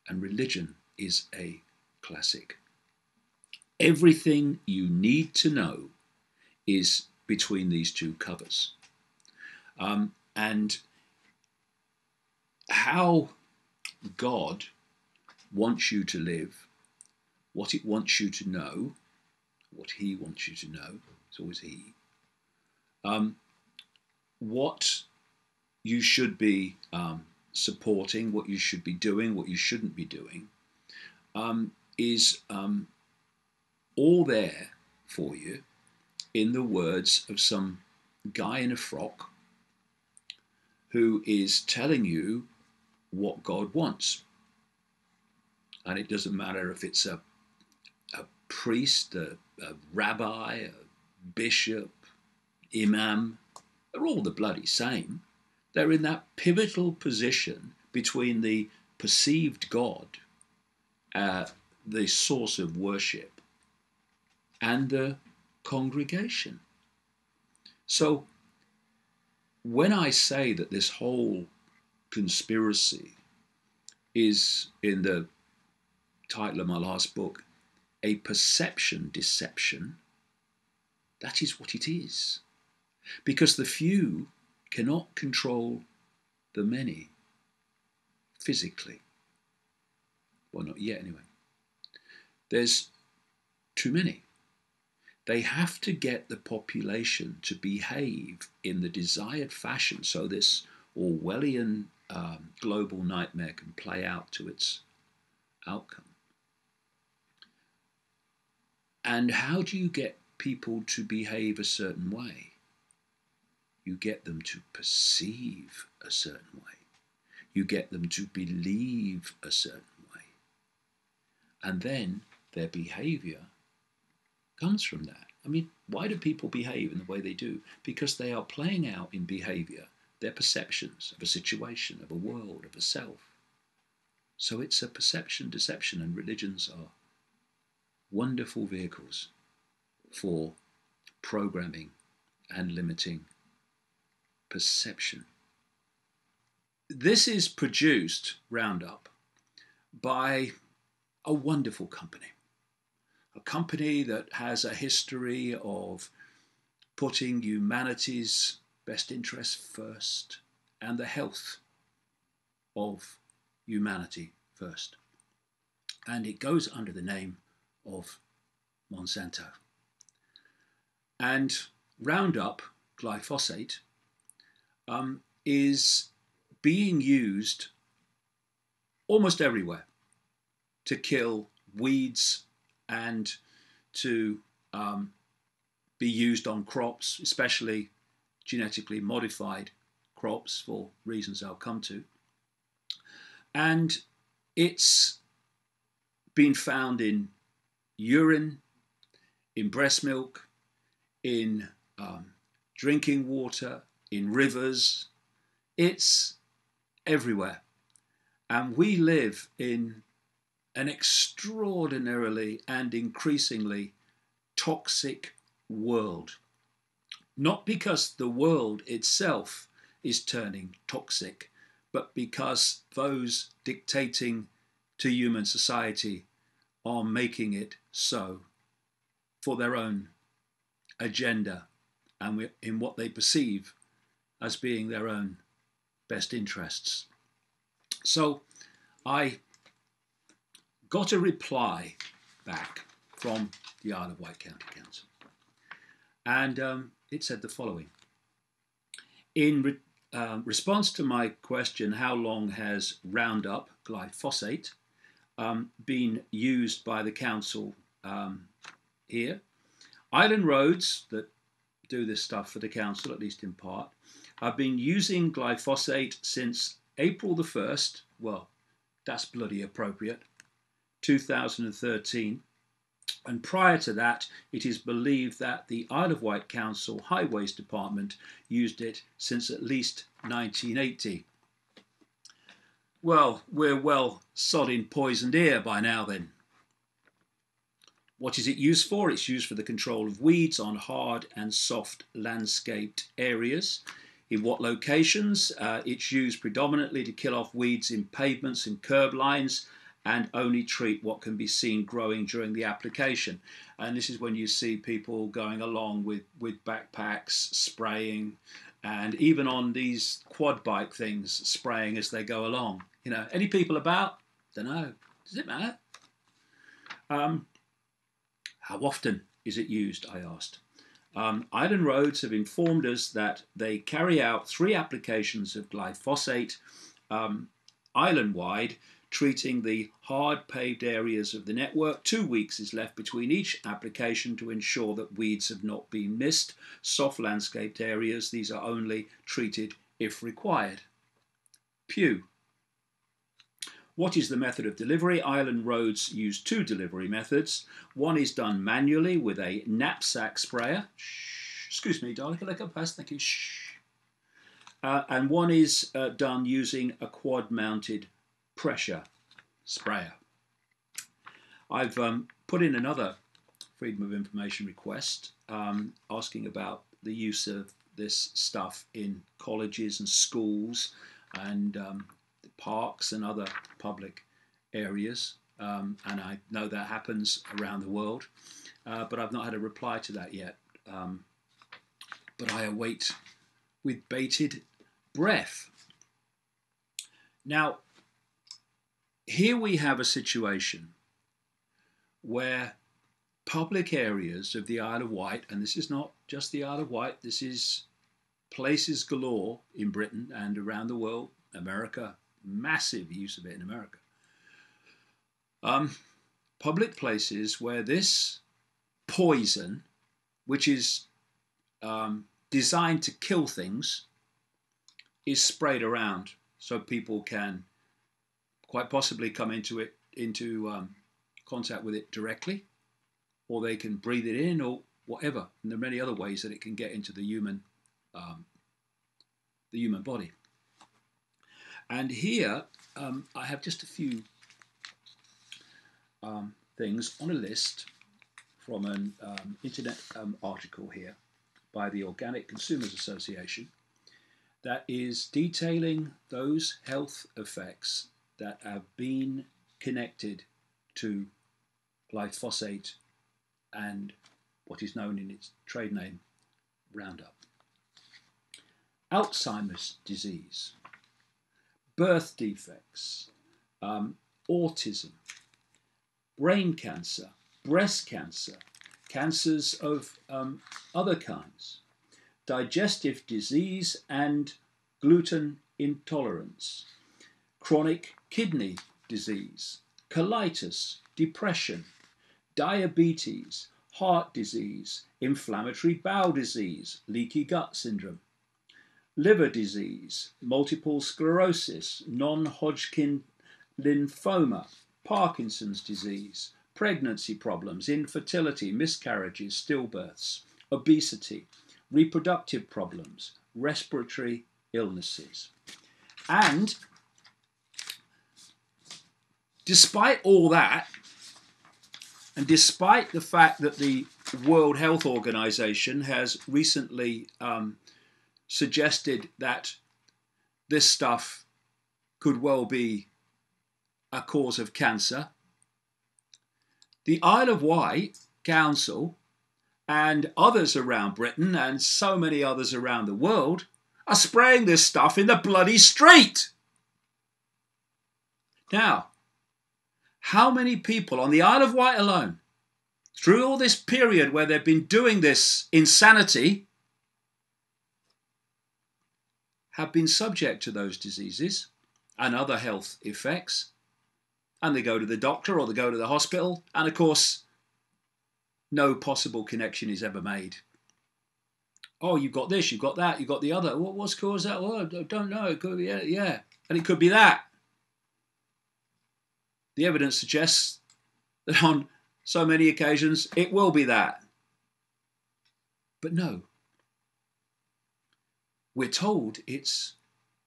Speaker 1: And religion is a classic. Everything you need to know is between these two covers. And how God wants you to live, what it wants you to know, what he wants you to know, it's always he, what you should be supporting, what you should be doing, what you shouldn't be doing, is all there for you in the words of some guy in a frock who is telling you what God wants. And it doesn't matter if it's a priest, a rabbi, a bishop, imam, they're all the bloody same. They're in that pivotal position between the perceived God, the source of worship, and the congregation. So when I say that this whole conspiracy is, in the title of my last book, a perception deception, that is what it is. Because the few cannot control the many physically. Well, not yet anyway. There's too many. They have to get the population to behave in the desired fashion so this Orwellian global nightmare can play out to its outcome. And how do you get people to behave a certain way? You get them to perceive a certain way. You get them to believe a certain way. And then their behavior comes from that. I mean, why do people behave in the way they do? Because they are playing out in behavior their perceptions of a situation, of a world, of a self. So it's a perception deception, and religions are wonderful vehicles for programming and limiting perception. This is produced, Roundup, by a wonderful company. A company that has a history of putting humanity's best interests first, and the health of humanity first. And it goes under the name of Monsanto. And Roundup, glyphosate, is being used almost everywhere to kill weeds and to be used on crops, especially genetically modified crops for reasons I'll come to. And it's been found in urine, in breast milk, in drinking water, in rivers. It's everywhere. And we live in an extraordinarily and increasingly toxic world. Not because the world itself is turning toxic, but because those dictating to human society are making it so for their own agenda and in what they perceive as being their own best interests. So I got a reply back from the Isle of Wight County Council, and it said the following. In response to my question, how long has Roundup, glyphosate, been used by the council here? Island Roads, that do this stuff for the council, at least in part, have been using glyphosate since April the 1st, well, that's bloody appropriate, 2013. And prior to that, it is believed that the Isle of Wight Council Highways Department used it since at least 1980. Well, we're well sodding poisoned here by now then. What is it used for? It's used for the control of weeds on hard and soft landscaped areas. In what locations? It's used predominantly to kill off weeds in pavements and curb lines, and only treat what can be seen growing during the application. And this is when you see people going along with backpacks, spraying, and even on these quad bike things, spraying as they go along. You know, any people about? Don't know. Does it matter? How often is it used, I asked. Island Roads have informed us that they carry out 3 applications of glyphosate island-wide, treating the hard paved areas of the network. 2 weeks is left between each application to ensure that weeds have not been missed. Soft landscaped areas, these are only treated if required. Pew. What is the method of delivery? Island Roads use 2 delivery methods. One is done manually with a knapsack sprayer. Shh, excuse me, darling, can I go past? Thank you. Shh. And one is done using a quad-mounted pressure sprayer. I've put in another Freedom of Information request asking about the use of this stuff in colleges and schools and parks and other public areas, and I know that happens around the world, but I've not had a reply to that yet, but I await with bated breath. Now, here we have a situation where public areas of the Isle of Wight, and this is not just the Isle of Wight, this is places galore in Britain and around the world, America, massive use of it in America. Public places where this poison, which is designed to kill things, is sprayed around so people can quite possibly come into contact with it directly, or they can breathe it in, or whatever. And there are many other ways that it can get into the human body. And here I have just a few things on a list from an internet article here by the Organic Consumers Association that is detailing those health effects that have been connected to glyphosate and what is known in its trade name, Roundup. Alzheimer's disease, birth defects, autism, brain cancer, breast cancer, cancers of other kinds, digestive disease and gluten intolerance, chronic kidney disease, colitis, depression, diabetes, heart disease, inflammatory bowel disease, leaky gut syndrome, liver disease, multiple sclerosis, non-Hodgkin lymphoma, Parkinson's disease, pregnancy problems, infertility, miscarriages, stillbirths, obesity, reproductive problems, respiratory illnesses. And despite all that, and despite the fact that the World Health Organization has recently suggested that this stuff could well be a cause of cancer, the Isle of Wight Council and others around Britain and so many others around the world are spraying this stuff in the bloody street. Now, how many people on the Isle of Wight alone, through all this period where they've been doing this insanity, have been subject to those diseases and other health effects, and they go to the doctor or they go to the hospital, and of course, no possible connection is ever made. Oh, you've got this, you've got that, you've got the other. What's caused that? Well, I don't know. It could be, yeah. And it could be that. The evidence suggests that on so many occasions it will be that. But no. We're told it's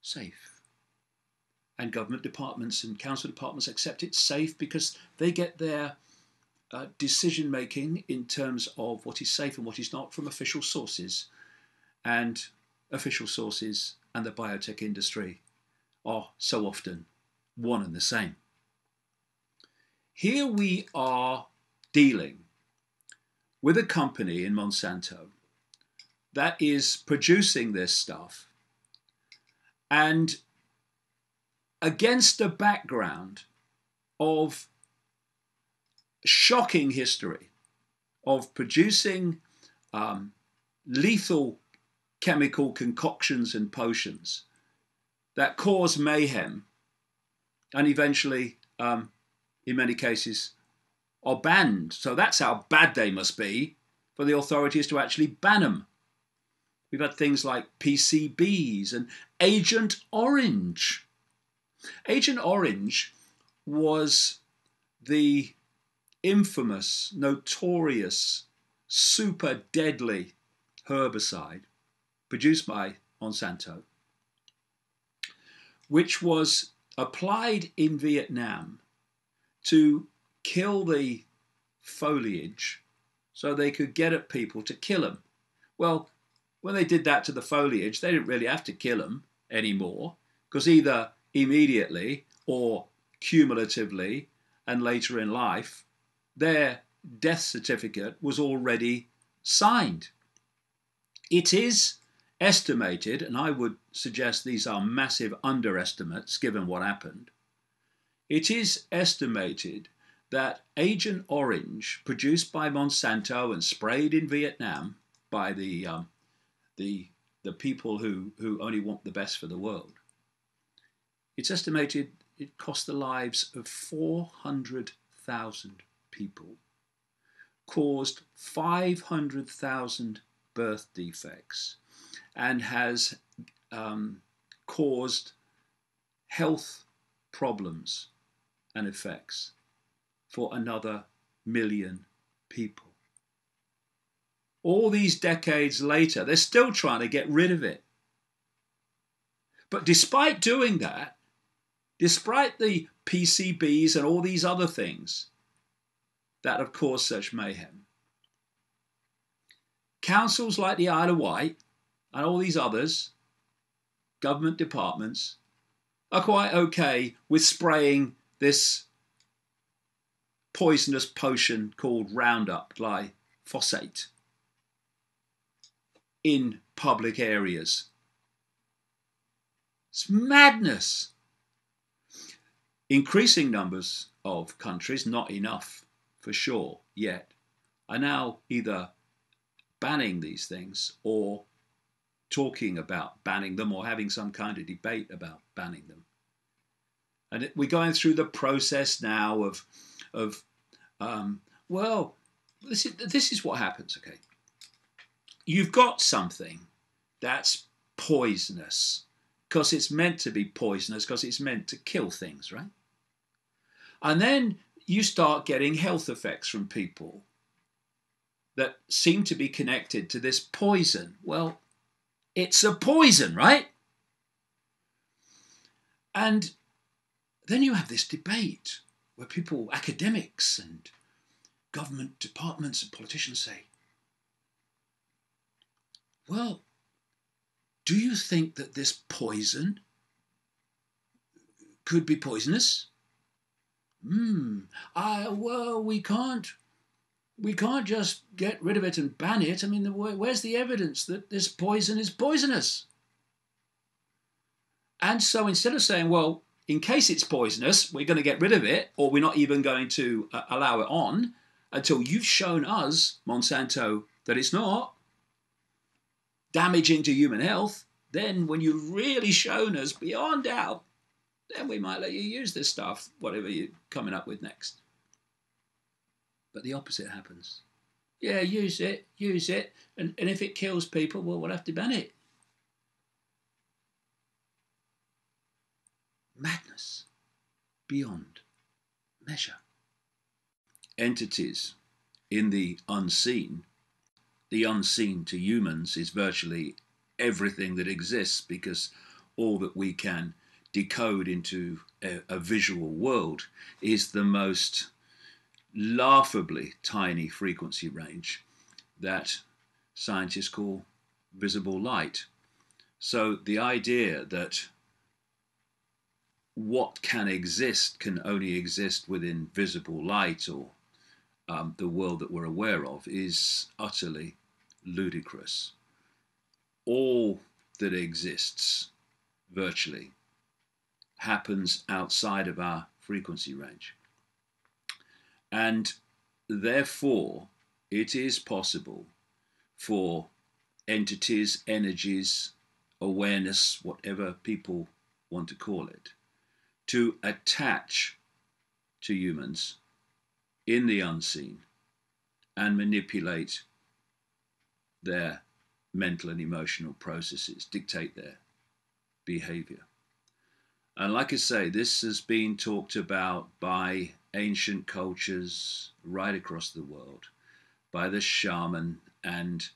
Speaker 1: safe. And government departments and council departments accept it's safe because they get their decision making in terms of what is safe and what is not from official sources. And official sources and the biotech industry are so often one and the same. Here we are dealing with a company in Monsanto that is producing this stuff, and against a background of shocking history of producing lethal chemical concoctions and potions that cause mayhem and eventually, in many cases, are banned. So that's how bad they must be for the authorities to actually ban them. We've had things like PCBs and Agent Orange. Agent Orange was the infamous, notorious, super deadly herbicide produced by Monsanto, which was applied in Vietnam to kill the foliage so they could get at people to kill them. Well, when they did that to the foliage, they didn't really have to kill them anymore, because either immediately or cumulatively and later in life, their death certificate was already signed. It is estimated, and I would suggest these are massive underestimates given what happened, it is estimated that Agent Orange, produced by Monsanto and sprayed in Vietnam by the people who only want the best for the world, it's estimated it cost the lives of 400,000 people, caused 500,000 birth defects, and has caused health problems and effects for another million people. All these decades later, they're still trying to get rid of it. But despite doing that, despite the PCBs and all these other things that have caused such mayhem, councils like the Isle of Wight and all these others, government departments, are quite okay with spraying this poisonous potion called Roundup glyphosate in public areas It's madness. Increasing numbers of countries, not enough for sure yet, are now either banning these things or talking about banning them or having some kind of debate about banning them. And we're going through the process now of well, this is what happens, okay? You've got something that's poisonous because it's meant to be poisonous because it's meant to kill things, right? And then you start getting health effects from people that seem to be connected to this poison. Well, it's a poison, right? And then you have this debate where people, academics and government departments and politicians say, well, do you think that this poison could be poisonous? Well, we can't just get rid of it and ban it. I mean, where's the evidence that this poison is poisonous? And so instead of saying, well, in case it's poisonous, we're going to get rid of it, or we're not even going to allow it on until you've shown us, Monsanto, that it's not damaging to human health, then when you've really shown us beyond doubt, then we might let you use this stuff, whatever you're coming up with next. But the opposite happens. Yeah, use it. And if it kills people, well, we'll have to ban it. Madness beyond measure. Entities in the unseen to humans is virtually everything that exists, because all that we can decode into a visual world is the most laughably tiny frequency range that scientists call visible light. So the idea that what can exist can only exist within visible light or the world that we're aware of is utterly ludicrous. All that exists virtually happens outside of our frequency range. And therefore, it is possible for entities, energies, awareness, whatever people want to call it, to attach to humans in the unseen and manipulate their mental and emotional processes, dictate their behavior. And like I say, this has been talked about by ancient cultures right across the world, by the shaman, and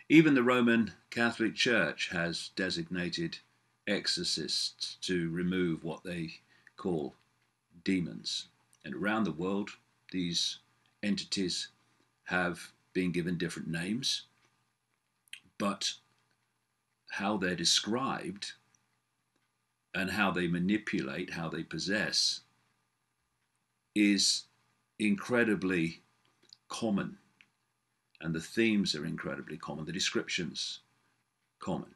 Speaker 1: even the Roman Catholic Church has designated exorcists to remove what they call demons. And around the world, these entities have been given different names, but how they're described and how they manipulate, how they possess, is incredibly common. And the themes are incredibly common, the descriptions common.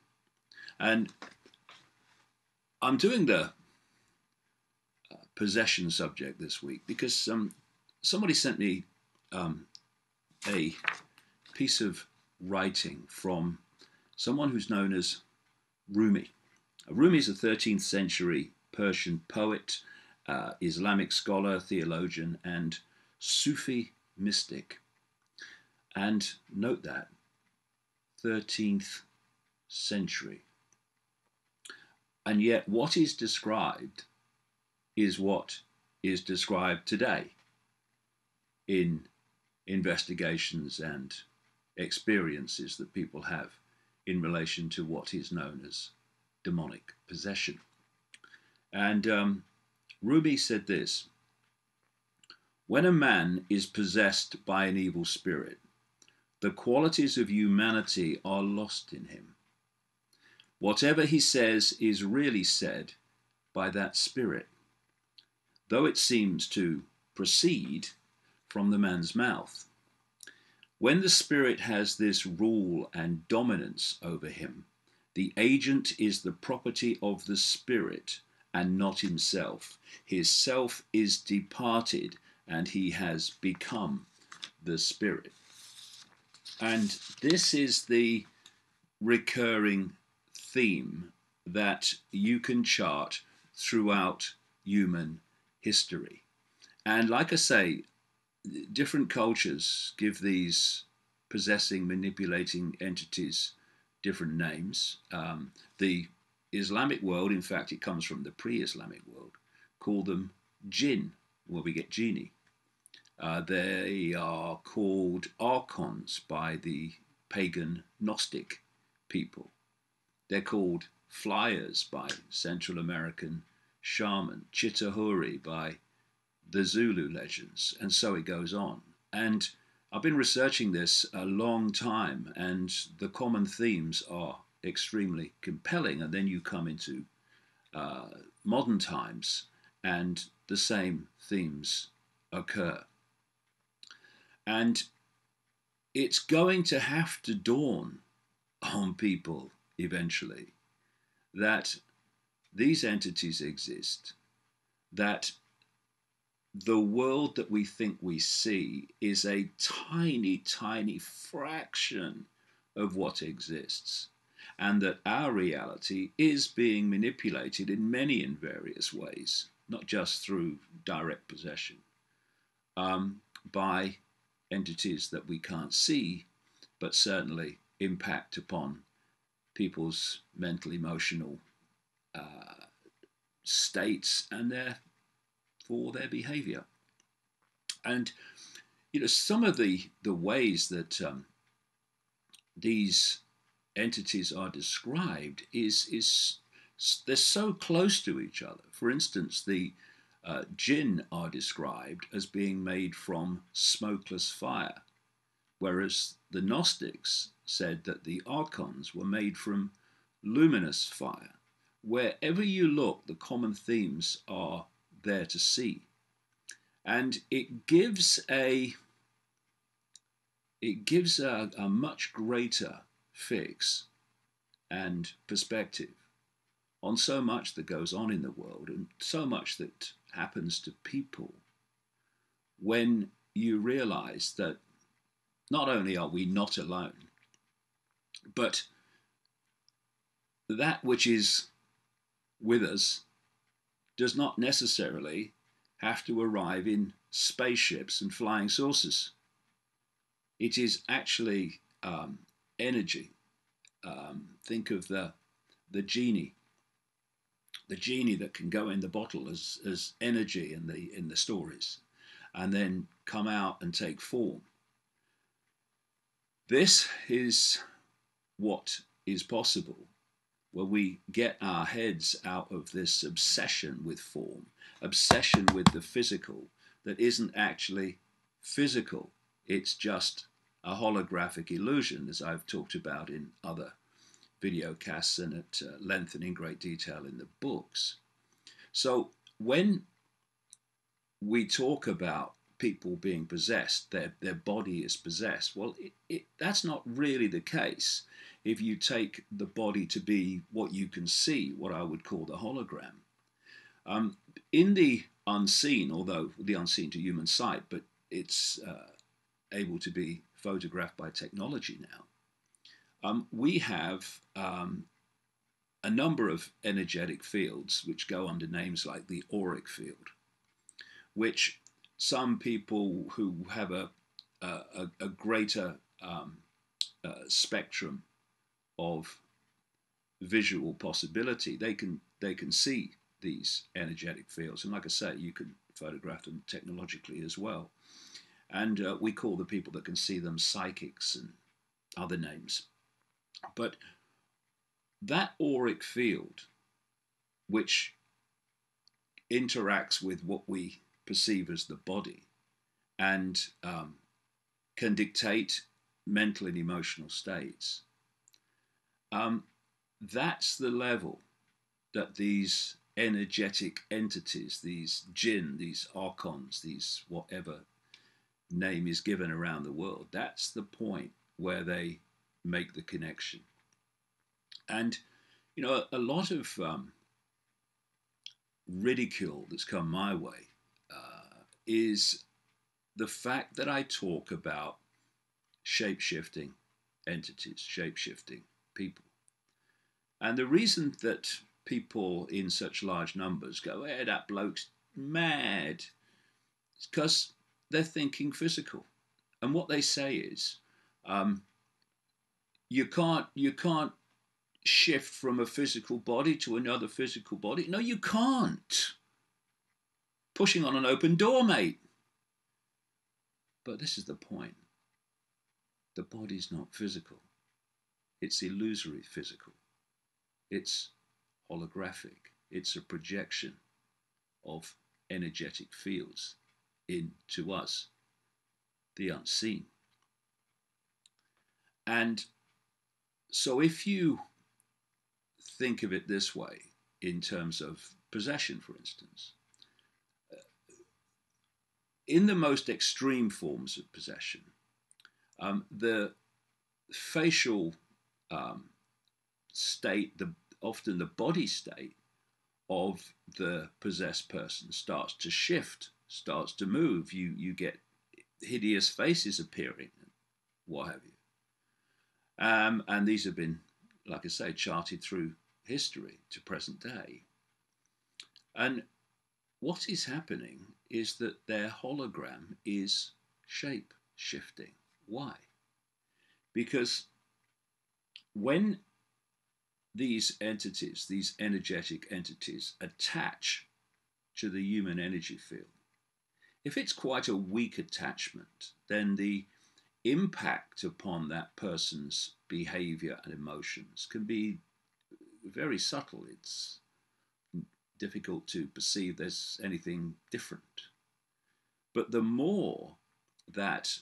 Speaker 1: And I'm doing the possession subject this week because somebody sent me a piece of writing from someone who's known as Rumi. Rumi is a 13th century Persian poet, Islamic scholar, theologian, and Sufi mystic. And note that, 13th century. And yet what is described is what is described today in investigations and experiences that people have in relation to what is known as demonic possession. And Rumi said this: when a man is possessed by an evil spirit, the qualities of humanity are lost in him. Whatever he says is really said by that spirit, though it seems to proceed from the man's mouth. When the spirit has this rule and dominance over him, The agent is the property of the spirit and not himself. His self is departed and he has become the spirit. And this is the recurring theme that you can chart throughout human history. And like I say, different cultures give these possessing, manipulating entities different names. The Islamic world, in fact, it comes from the pre-Islamic world, call them jinn, where we get genie. They are called archons by the pagan Gnostic people. They're called flyers by Central American shaman, Chitahuri by the Zulu legends, and so it goes on. And I've been researching this a long time, and the common themes are extremely compelling. And then you come into modern times, and the same themes occur. And it's going to have to dawn on people eventually that these entities exist, that the world that we think we see is a tiny, tiny fraction of what exists, and that our reality is being manipulated in many and various ways, not just through direct possession, by entities that we can't see, but certainly impact upon people's mental, emotional states and therefore their behavior. And some of the ways that these entities are described is they're so close to each other. For instance, the jinn are described as being made from smokeless fire, whereas the Gnostics said that the archons were made from luminous fire. Wherever you look, the common themes are there to see. And it gives a much greater fix and perspective on so much that goes on in the world and so much that happens to people when you realize that not only are we not alone, but that which is with us does not necessarily have to arrive in spaceships and flying saucers. It is actually energy. Think of the genie that can go in the bottle as energy in the stories, and then come out and take form. This is what is possible when we get our heads out of this obsession with form, obsession with the physical that isn't actually physical. It's just a holographic illusion, as I've talked about in other video casts and at length and in great detail in the books. So when we talk about people being possessed, their body is possessed, well, that's not really the case if you take the body to be what you can see, what I would call the hologram. In the unseen, although the unseen to human sight, but it's able to be photographed by technology now, we have a number of energetic fields which go under names like the auric field, which some people who have a greater spectrum of visual possibility, they can see these energetic fields, and like I say, you can photograph them technologically as well. And we call the people that can see them psychics and other names. But that auric field, which interacts with what we perceive as the body and can dictate mental and emotional states, that's the level that these energetic entities, these jinn, these archons, these whatever name is given around the world, that's the point where they make the connection. And, you know, a lot of ridicule that's come my way is the fact that I talk about shape shifting entities, shape shifting people. And the reason that people in such large numbers go, hey, that bloke's mad, is because they're thinking physical. And what they say is, um, you can't shift from a physical body to another physical body. No, you can't. Pushing on an open door, mate. But this is the point. The body's not physical. It's illusory physical. It's holographic. It's a projection of energetic fields into us, the unseen. And so if you think of it this way, in terms of possession, for instance, in the most extreme forms of possession, the facial state, often the body state of the possessed person starts to shift, starts to move. You get hideous faces appearing, what have you. And these have been, like I say, charted through history to present day. And what is happening is that their hologram is shape shifting. Why? Because when these entities, these energetic entities, attach to the human energy field, if it's quite a weak attachment, then the impact upon that person's behavior and emotions can be very subtle. It's difficult to perceive there's anything different. But the more that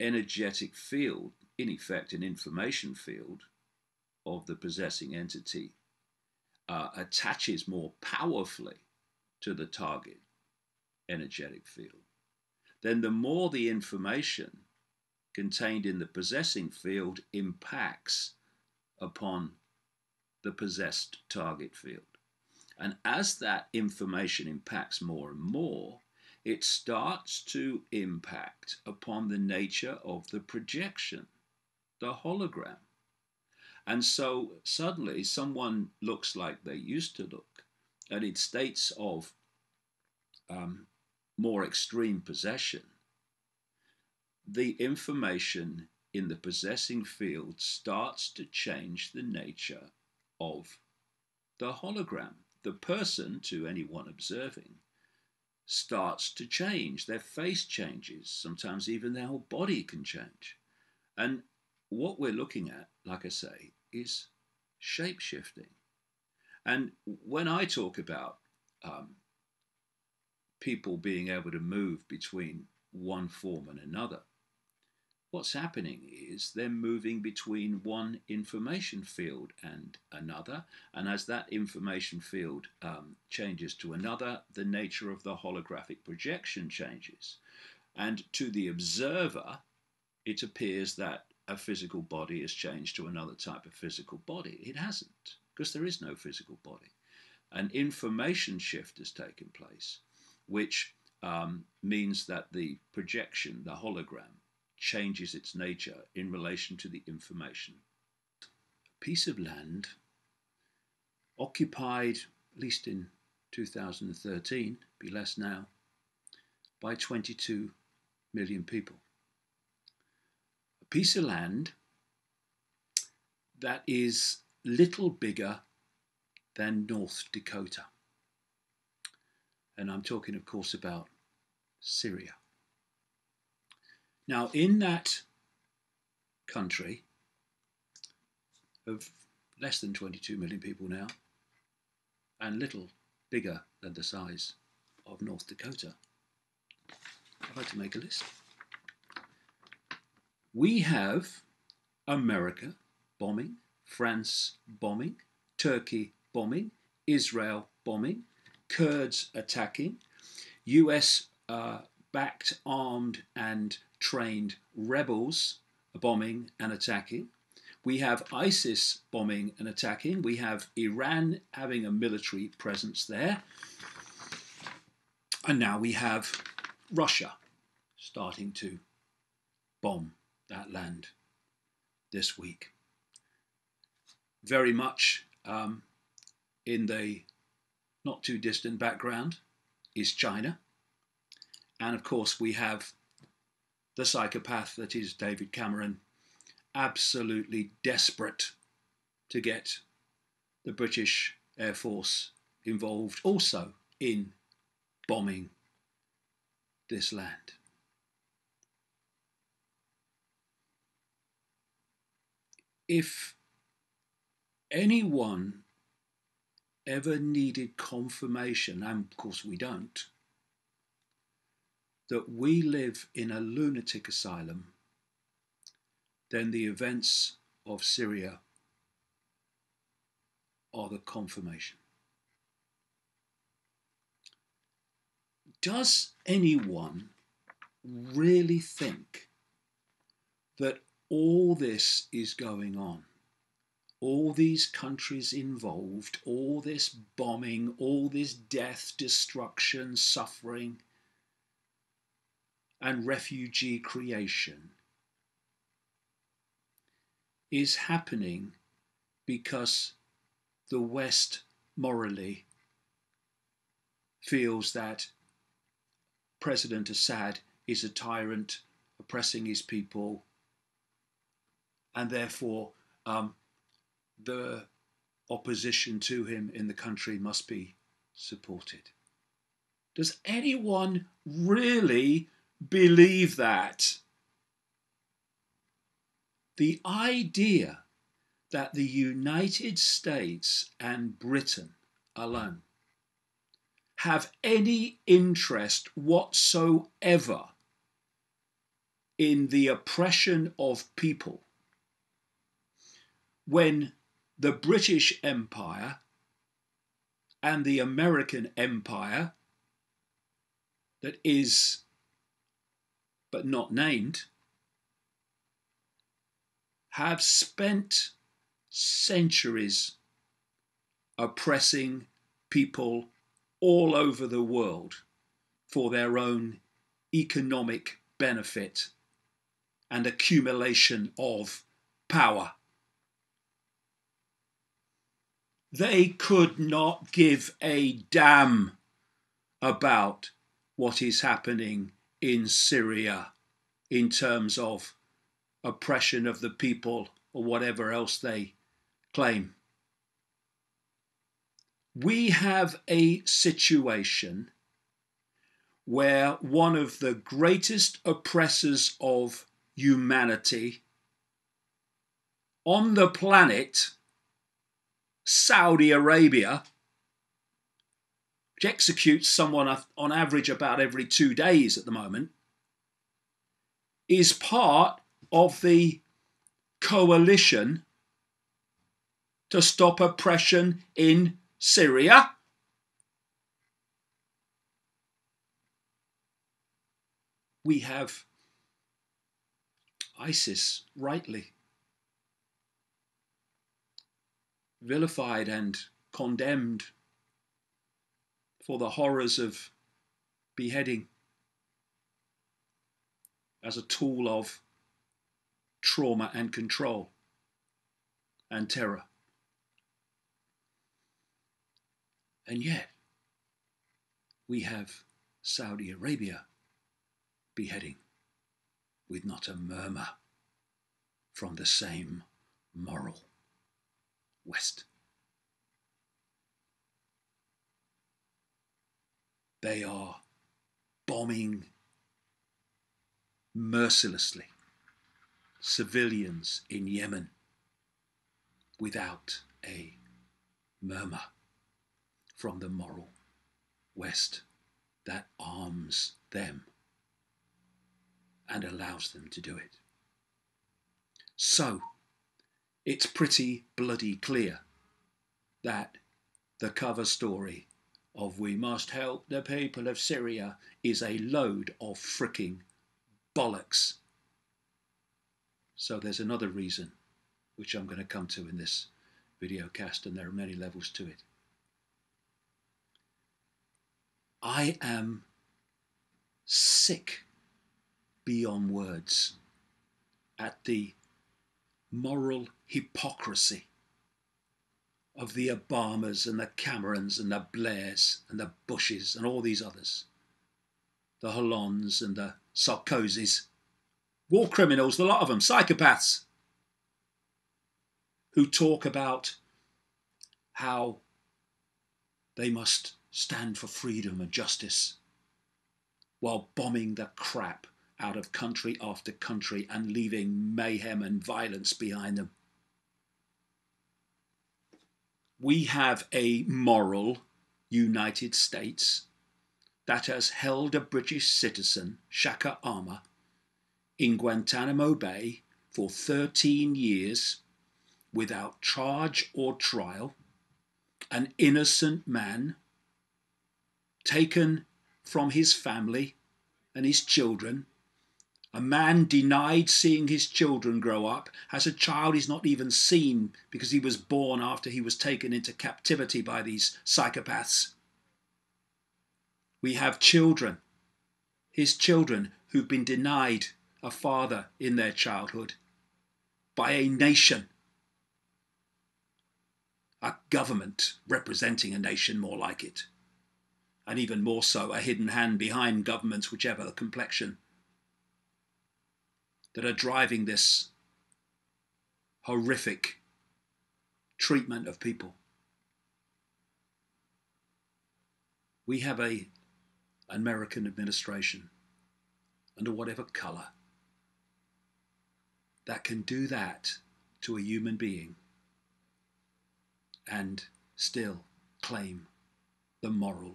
Speaker 1: energetic field, in effect an information field of the possessing entity, attaches more powerfully to the target energetic field, then the more the information contained in the possessing field impacts upon the possessed target field. And as that information impacts more and more, it starts to impact upon the nature of the projection, the hologram. And so suddenly someone looks like they used to look, and in states of more extreme possession, the information in the possessing field starts to change the nature of the hologram. The person, to anyone observing, starts to change. Their face changes. Sometimes even their whole body can change. And what we're looking at, like I say, is shape shifting. And when I talk about people being able to move between one form and another, what's happening is they're moving between one information field and another. And as that information field changes to another, the nature of the holographic projection changes. And to the observer, it appears that a physical body has changed to another type of physical body. It hasn't, because there is no physical body. An information shift has taken place, which means that the projection, the hologram, changes its nature in relation to the information. A piece of land occupied, at least in 2013, be less now, by 22 million people. A piece of land that is little bigger than North Dakota. And I'm talking, of course, about Syria. Now, in that country of less than 22 million people now, and little bigger than the size of North Dakota, I'd like to make a list. We have America bombing, France bombing, Turkey bombing, Israel bombing, Kurds attacking, US backed, armed and trained rebels bombing and attacking. We have ISIS bombing and attacking. We have Iran having a military presence there. And now we have Russia starting to bomb that land this week. Very much in the not too distant background is China. And of course, we have the psychopath that is David Cameron, absolutely desperate to get the British Air Force involved also in bombing this land. If anyone ever needed confirmation, and of course we don't, that we live in a lunatic asylum, then the events of Syria are the confirmation. Does anyone really think that all this is going on? All these countries involved, all this bombing, all this death, destruction, suffering, and refugee creation is happening because the West morally feels that President Assad is a tyrant oppressing his people, and therefore the opposition to him in the country must be supported. Does anyone really believe that? The idea that the United States and Britain alone have any interest whatsoever in the oppression of people, when the British Empire and the American Empire, that is but not named, have spent centuries oppressing people all over the world for their own economic benefit and accumulation of power. They could not give a damn about what is happening in Syria in terms of oppression of the people or whatever else they claim. We have a situation where one of the greatest oppressors of humanity on the planet, Saudi Arabia, which executes someone on average about every 2 days at the moment, is part of the coalition to stop oppression in Syria. We have ISIS rightly vilified and condemned for the horrors of beheading as a tool of trauma and control and terror. And yet, we have Saudi Arabia beheading with not a murmur from the same moral West. They are bombing mercilessly civilians in Yemen without a murmur from the moral West that arms them and allows them to do it. So, it's pretty bloody clear that the cover story of "We must help the people of Syria" is a load of fricking bollocks. So there's another reason which I'm going to come to in this video cast, and there are many levels to it. I am sick beyond words at the moral hypocrisy of the Obamas and the Camerons and the Blairs and the Bushes and all these others, the Hollands and the Sarkozys, war criminals, the lot of them, psychopaths, who talk about how they must stand for freedom and justice while bombing the crap out of country after country and leaving mayhem and violence behind them. We have a moral United States that has held a British citizen, Shaka Ama, in Guantanamo Bay for 13 years without charge or trial, an innocent man taken from his family and his children, a man denied seeing his children grow up, has a child he's not even seen because he was born after he was taken into captivity by these psychopaths. We have children, his children, who've been denied a father in their childhood by a nation, a government representing a nation, more like it, and even more so, a hidden hand behind governments, whichever the complexion, that are driving this horrific treatment of people. We have an American administration, under whatever colour, that can do that to a human being and still claim the moral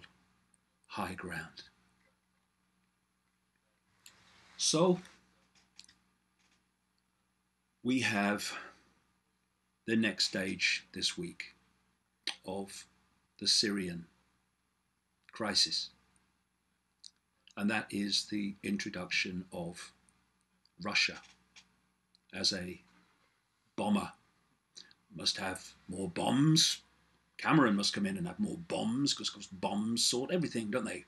Speaker 1: high ground. So we have the next stage this week of the Syrian crisis, and that is the introduction of Russia as a bomber. Must have more bombs. Cameron must come in and have more bombs, because bombs sort everything, don't they?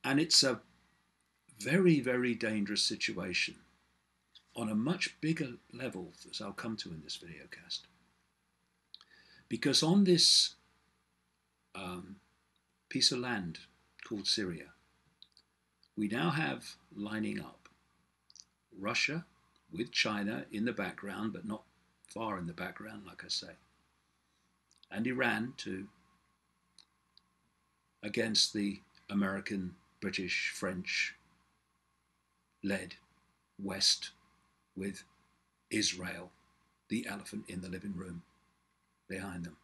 Speaker 1: And it's a very, very dangerous situation on a much bigger level, as I'll come to in this video cast. Because on this piece of land called Syria, we now have lining up Russia with China in the background, but not far in the background, like I say, and Iran against the American, British, French-led West, with Israel, the elephant in the living room, behind them.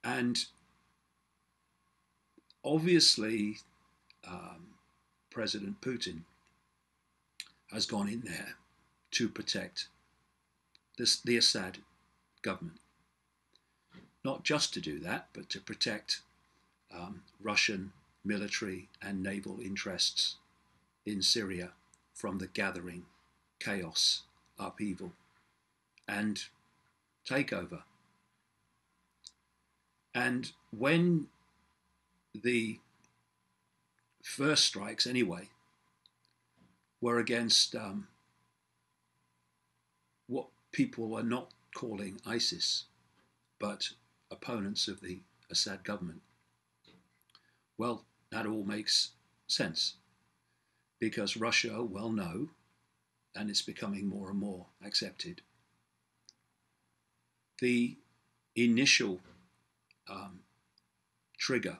Speaker 1: And obviously, President Putin has gone in there to protect the Assad government. Not just to do that, but to protect Russian military and naval interests in Syria from the gathering chaos, upheaval, and takeover. And when the first strikes, anyway, were against what people are not calling ISIS, but opponents of the Assad government, well, that all makes sense, because Russia well know, and it's becoming more and more accepted, the initial trigger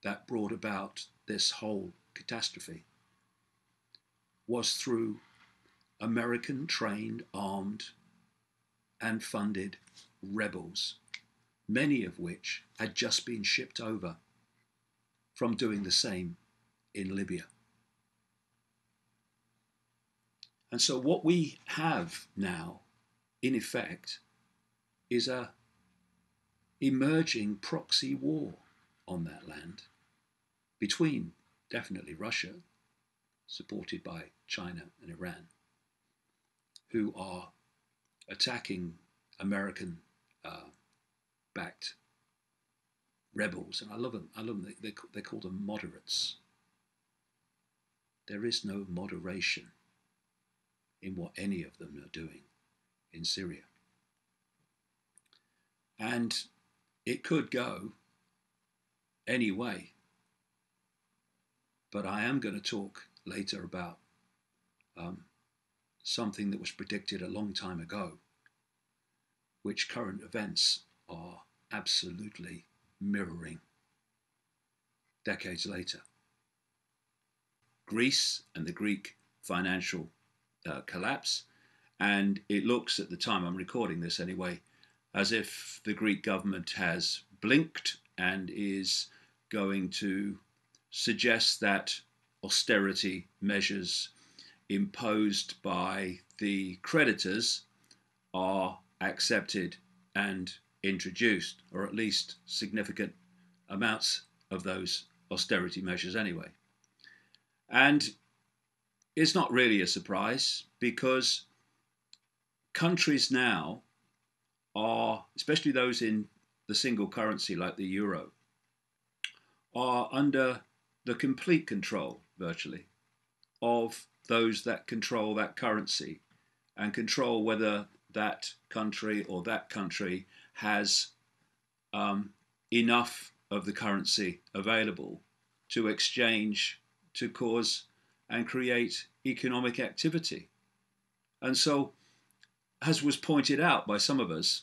Speaker 1: that brought about this whole catastrophe was through American trained, armed and funded rebels, many of which had just been shipped over from doing the same in Libya. And so what we have now, in effect, is a emerging proxy war on that land between definitely Russia, supported by China and Iran, who are attacking American backed rebels. And I love them. I love them. They call them moderates. There is no moderation in what any of them are doing in Syria. And it could go any way. But I am going to talk later about something that was predicted a long time ago, which current events are absolutely mirroring decades later. Greece and the Greek financial collapse, and it looks, at the time I'm recording this anyway, as if the Greek government has blinked and is going to suggest that austerity measures imposed by the creditors are accepted and introduced, or at least significant amounts of those austerity measures anyway. And it's not really a surprise, because countries now are, especially those in the single currency like the euro, are under the complete control, virtually, of those that control that currency and control whether that country or that country has enough of the currency available to exchange, to cause and create economic activity. And so, as was pointed out by some of us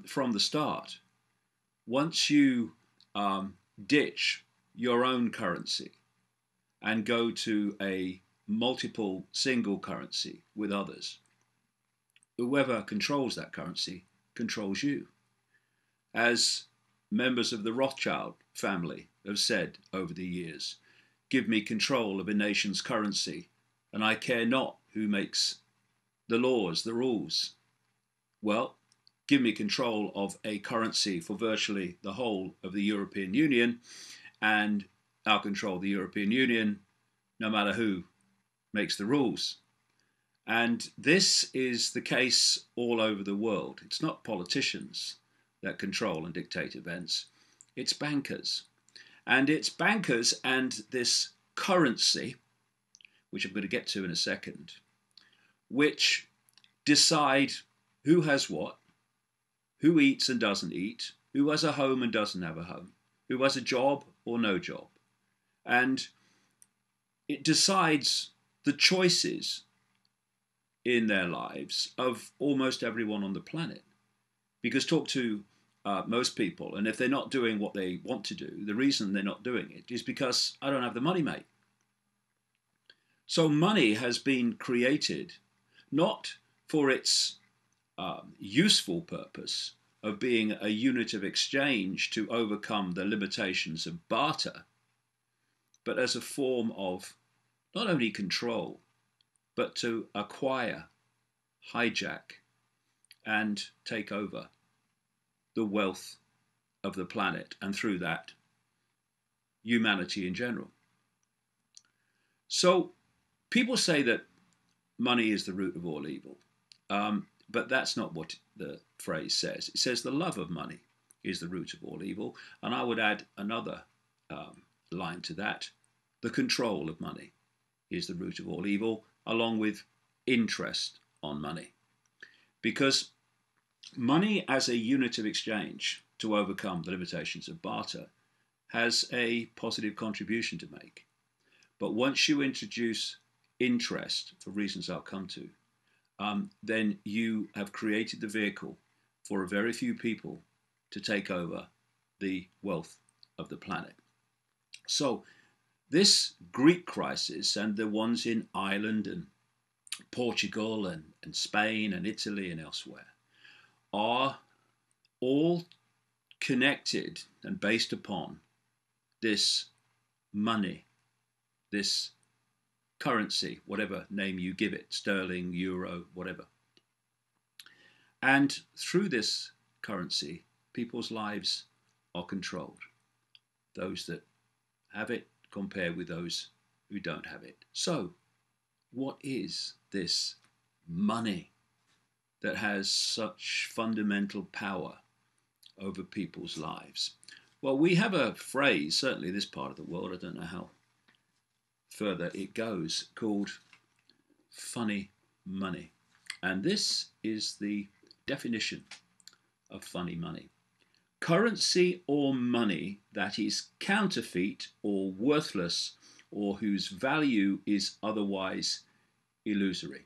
Speaker 1: from the start, once you ditch your own currency and go to a multiple single currency with others, whoever controls that currency controls you. As members of the Rothschild family have said over the years, give me control of a nation's currency, and I care not who makes the laws, the rules. Well, give me control of a currency for virtually the whole of the European Union, and I'll control the European Union no matter who makes the rules. And this is the case all over the world. It's not politicians that control and dictate events, it's bankers. And it's bankers and this currency, which I'm going to get to in a second, which decide who has what, who eats and doesn't eat, who has a home and doesn't have a home, who has a job or no job. And it decides the choices in their lives of almost everyone on the planet. Because talk to most people, and if they're not doing what they want to do, the reason they're not doing it is because I don't have the money, mate. So money has been created not for its useful purpose of being a unit of exchange to overcome the limitations of barter, but as a form of not only control, but to acquire, hijack, and take over the wealth of the planet, and through that, humanity in general. So people say that money is the root of all evil, but that's not what the phrase says. It says the love of money is the root of all evil, and I would add another line to that. The control of money is the root of all evil, along with interest on money. Because money as a unit of exchange to overcome the limitations of barter has a positive contribution to make. But once you introduce interest, for reasons I'll come to, then you have created the vehicle for a very few people to take over the wealth of the planet. So this Greek crisis and the ones in Ireland and Portugal and Spain and Italy and elsewhere are all connected and based upon this money, this currency, whatever name you give it, sterling, euro, whatever. And through this currency, people's lives are controlled. Those that have it compare with those who don't have it. So, what is this money that has such fundamental power over people's lives? Well, we have a phrase, certainly this part of the world, I don't know how further it goes, called funny money. And this is the definition of funny money: currency or money that is counterfeit or worthless, or whose value is otherwise illusory.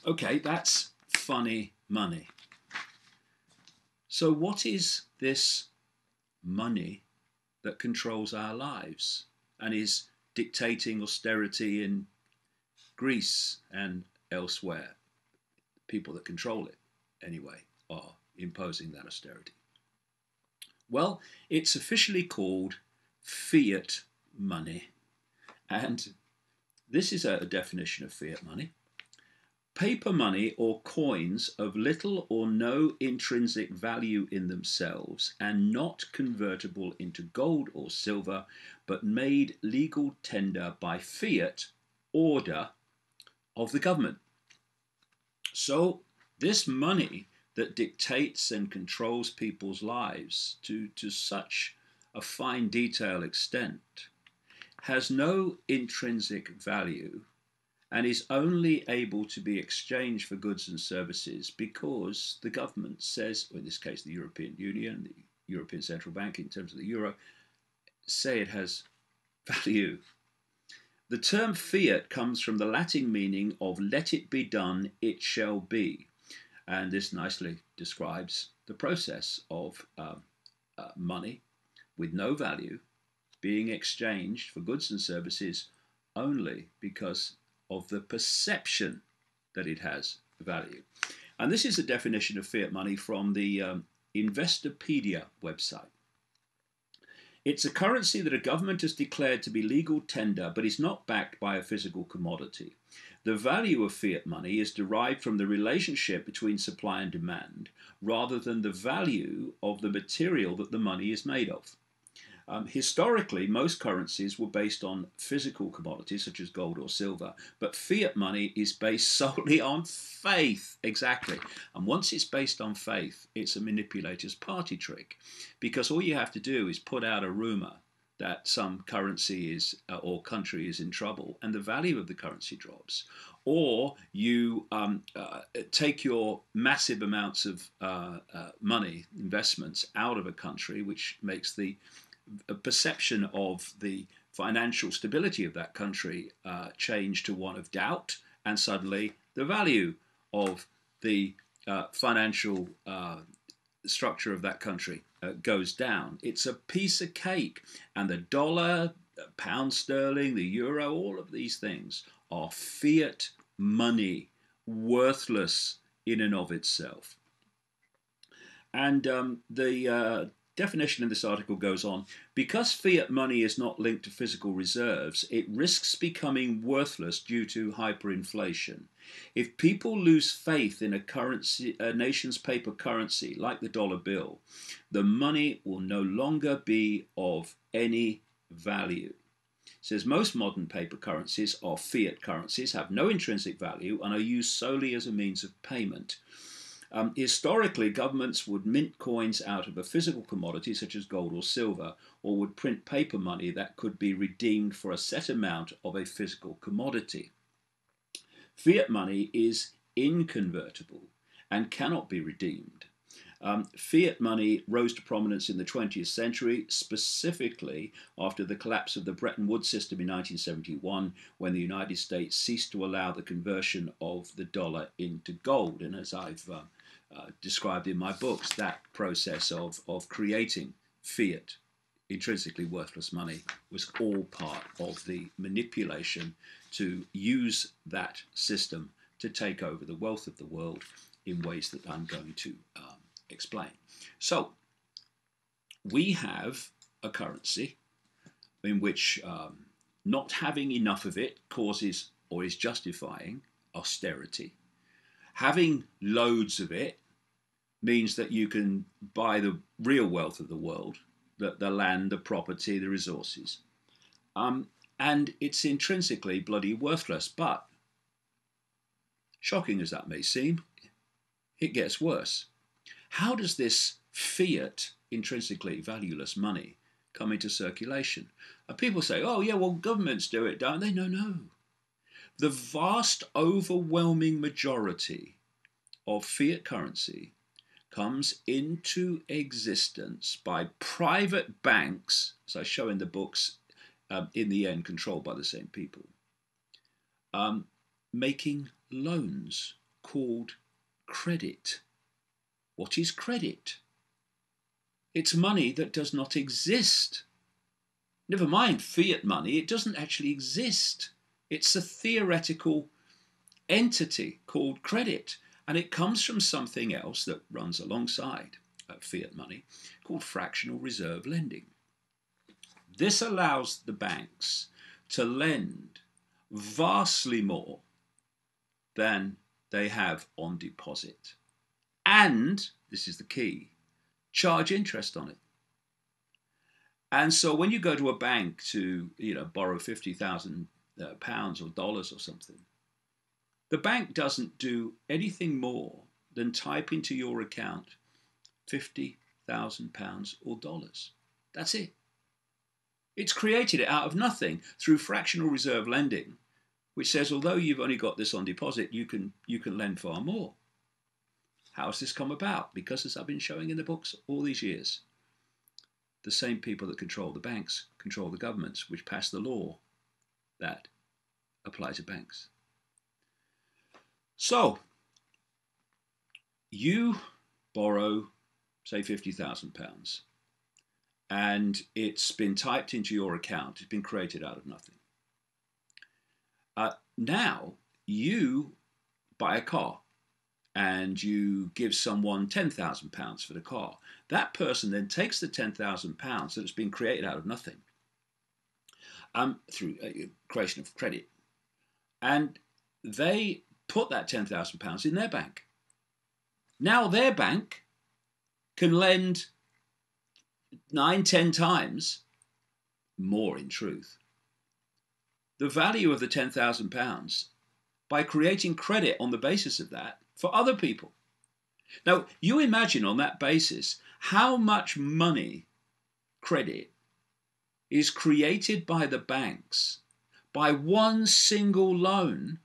Speaker 1: Okay, that's funny money. So what is this money that controls our lives and is dictating austerity in Greece and elsewhere? People that control it, anyway, are imposing that austerity. Well, it's officially called fiat money. And this is a definition of fiat money: paper money or coins of little or no intrinsic value in themselves, and not convertible into gold or silver, but made legal tender by fiat order of the government. So this money that dictates and controls people's lives to such a fine detail extent has no intrinsic value and is only able to be exchanged for goods and services because the government says, or in this case the European Union, the European Central Bank in terms of the euro, say it has value. The term fiat comes from the Latin meaning of "let it be done, it shall be." And this nicely describes the process of money with no value being exchanged for goods and services only because of the perception that it has value. And this is a definition of fiat money from the Investopedia website. It's a currency that a government has declared to be legal tender, but is not backed by a physical commodity. The value of fiat money is derived from the relationship between supply and demand, rather than the value of the material that the money is made of. Historically, most currencies were based on physical commodities such as gold or silver, but fiat money is based solely on faith. Exactly. And once it's based on faith, it's a manipulator's party trick, because all you have to do is put out a rumor that some currency is or country is in trouble, and the value of the currency drops. Or you take your massive amounts of money, investments, out of a country, which makes the perception of the financial stability of that country change to one of doubt, and suddenly the value of the financial structure of that country goes down. It's a piece of cake. And the dollar, pound sterling, the euro, all of these things are fiat money, worthless in and of itself. And the definition in this article goes on: because fiat money is not linked to physical reserves, it risks becoming worthless due to hyperinflation. If people lose faith in a nation's paper currency, like the dollar bill, the money will no longer be of any value. It says most modern paper currencies are fiat currencies, have no intrinsic value, and are used solely as a means of payment. Historically, governments would mint coins out of a physical commodity such as gold or silver, or would print paper money that could be redeemed for a set amount of a physical commodity. Fiat money is inconvertible and cannot be redeemed. Fiat money rose to prominence in the 20th century, specifically after the collapse of the Bretton Woods system in 1971, when the United States ceased to allow the conversion of the dollar into gold. And as I've described in my books, that process of creating fiat, intrinsically worthless money, was all part of the manipulation to use that system to take over the wealth of the world in ways that I'm going to explain. So we have a currency in which not having enough of it causes or is justifying austerity. Having loads of it means that you can buy the real wealth of the world, the land, the property, the resources. and it's intrinsically bloody worthless. But, shocking as that may seem, it gets worse. How does this fiat, intrinsically valueless money, come into circulation? And people say, oh yeah, well, governments do it, don't they? No, no. The vast overwhelming majority of fiat currency comes into existence by private banks, as I show in the books, in the end controlled by the same people, making loans called credit. What is credit? It's money that does not exist. Never mind fiat money, it doesn't actually exist. It's a theoretical entity called credit, and it comes from something else that runs alongside fiat money called fractional reserve lending. This allows the banks to lend vastly more than they have on deposit. And, this is the key, charge interest on it. And so when you go to a bank to, borrow £50,000 or dollars or something, the bank doesn't do anything more than type into your account £50,000 or dollars. That's it. It's created it out of nothing through fractional reserve lending, which says although you've only got this on deposit, you can lend far more. How has this come about? Because, as I've been showing in the books all these years, the same people that control the banks control the governments, which pass the law that apply to banks. So, you borrow, say, £50,000, and it's been typed into your account. It's been created out of nothing. Now, you buy a car, and you give someone £10,000 for the car. That person then takes the £10,000 that's been created out of nothing through creation of credit, and they put that £10,000 in their bank. Now their bank can lend 9-10 times more, in truth, the value of the £10,000 by creating credit on the basis of that for other people. Now, you imagine on that basis how much money, credit, is created by the banks by one single loan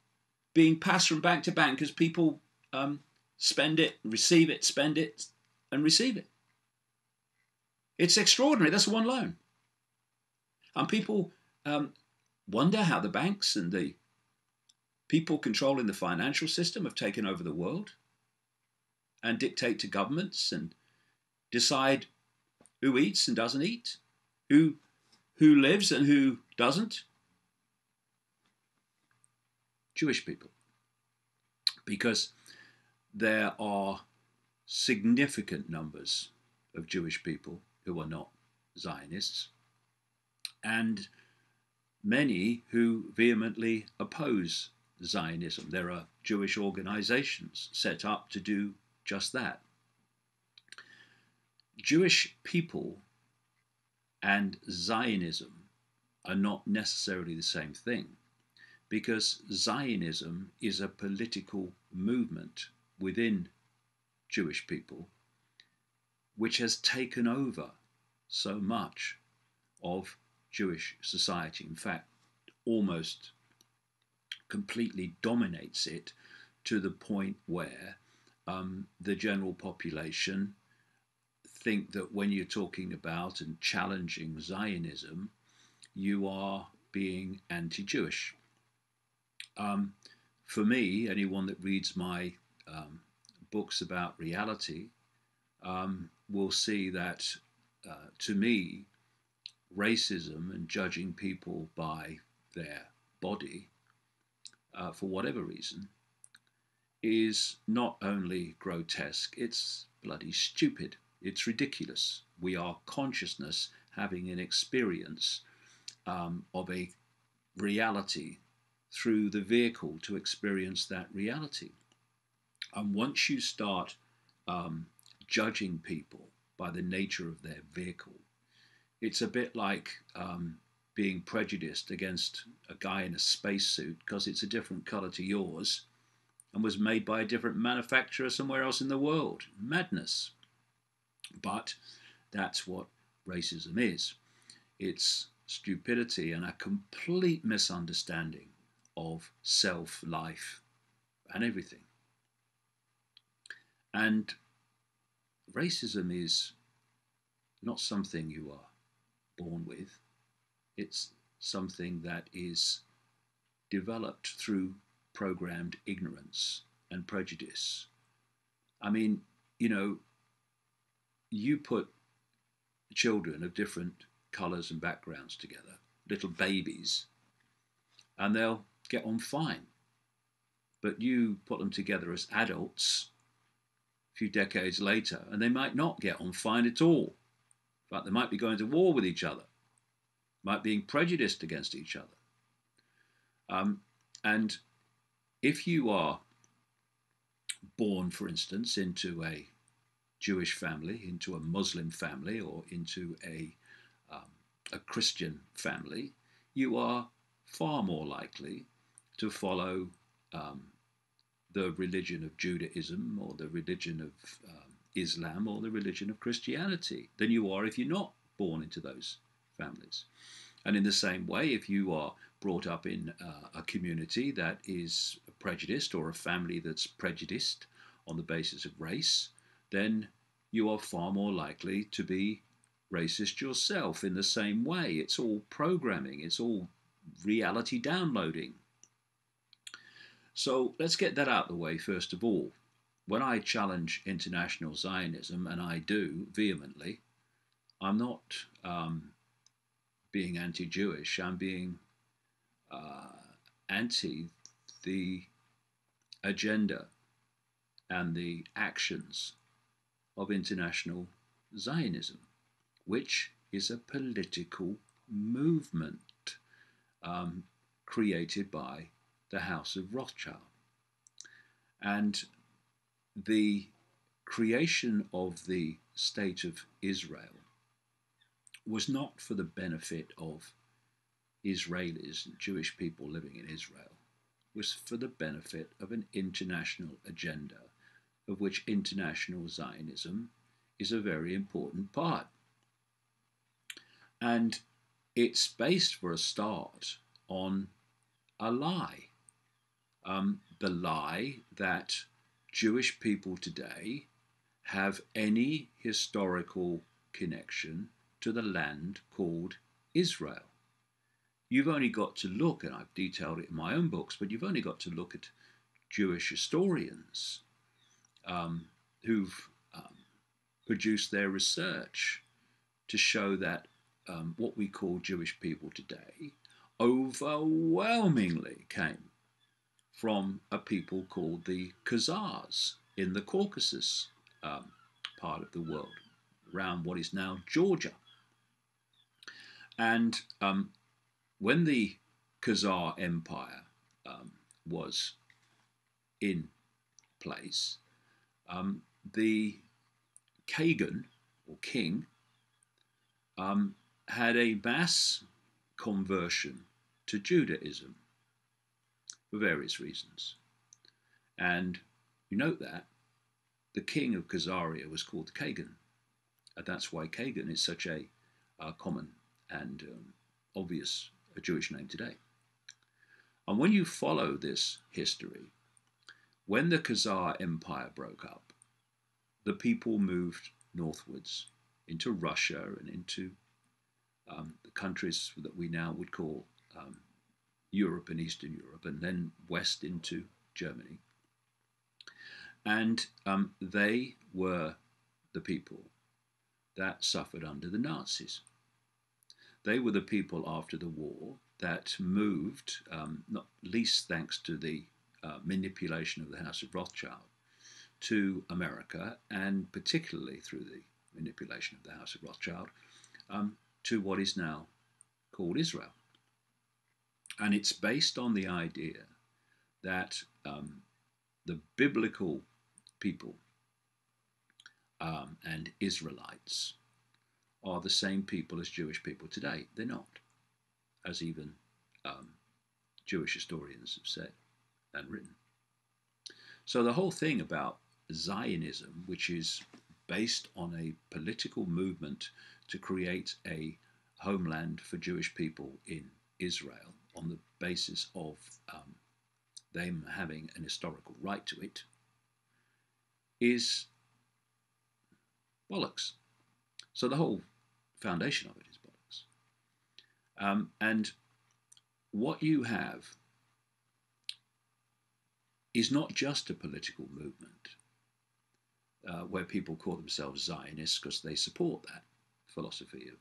Speaker 1: being passed from bank to bank as people spend it, receive it, spend it, and receive it. It's extraordinary. That's one loan. And people wonder how the banks and the people controlling the financial system have taken over the world and dictate to governments and decide who eats and doesn't eat, who lives and who doesn't. Jewish people. Because there are significant numbers of Jewish people who are not Zionists, and many who vehemently oppose Zionism. There are Jewish organizations set up to do just that. Jewish people and Zionism are not necessarily the same thing, because Zionism is a political movement within Jewish people which has taken over so much of Jewish society. In fact, almost completely dominates it, to the point where the general population think that when you're talking about and challenging Zionism, you are being anti-Jewish. For me, anyone that reads my books about reality will see that, to me, racism and judging people by their body, for whatever reason, is not only grotesque, it's bloody stupid. It's ridiculous. We are consciousness having an experience of a reality through the vehicle to experience that reality. And once you start judging people by the nature of their vehicle, it's a bit like being prejudiced against a guy in a spacesuit because it's a different colour to yours and was made by a different manufacturer somewhere else in the world. Madness. But that's what racism is. It's stupidity and a complete misunderstanding of self, life, and everything. And racism is not something you are born with. It's something that is developed through programmed ignorance and prejudice. I mean, you know, you put children of different colours and backgrounds together, little babies, and they'll get on fine. But you put them together as adults a few decades later, and they might not get on fine at all. In fact, they might be going to war with each other, might be prejudiced against each other. And if you are born, for instance, into a Jewish family, into a Muslim family, or into a Christian family, you are far more likely to follow the religion of Judaism or the religion of Islam or the religion of Christianity than you are if you're not born into those families. And in the same way, if you are brought up in a community that is prejudiced or a family that's prejudiced on the basis of race, then you are far more likely to be racist yourself in the same way. It's all programming, it's all reality downloading. So let's get that out of the way first of all. When I challenge international Zionism, and I do vehemently, I'm not being anti-Jewish, I'm being anti the agenda and the actions of international Zionism, which is a political movement created by the House of Rothschild. And the creation of the State of Israel was not for the benefit of Israelis and Jewish people living in Israel, it was for the benefit of an international agenda of which international Zionism is a very important part. And it's based for a start on a lie. The lie that Jewish people today have any historical connection to the land called Israel. You've only got to look, and I've detailed it in my own books, but you've only got to look at Jewish historians who've produced their research to show that what we call Jewish people today overwhelmingly came from a people called the Khazars in the Caucasus part of the world, around what is now Georgia. And when the Khazar Empire was in place, the Kagan, or king, had a mass conversion to Judaism for various reasons. And you note that the king of Khazaria was called Kagan, and that's why Kagan is such a common and obvious Jewish name today. And when you follow this history, when the Khazar Empire broke up, the people moved northwards into Russia and into the countries that we now would call Europe and Eastern Europe, and then west into Germany. And they were the people that suffered under the Nazis. They were the people after the war that moved, not least thanks to the manipulation of the House of Rothschild, to America, and particularly through the manipulation of the House of Rothschild, to what is now called Israel. And it's based on the idea that the biblical people and Israelites are the same people as Jewish people today. They're not. as even Jewish historians have said and written. So the whole thing about Zionism, which is based on a political movement to create a homeland for Jewish people in Israel on the basis of them having an historical right to it, is bollocks. So the whole foundation of it is bollocks. And what you have is not just a political movement where people call themselves Zionists because they support that philosophy of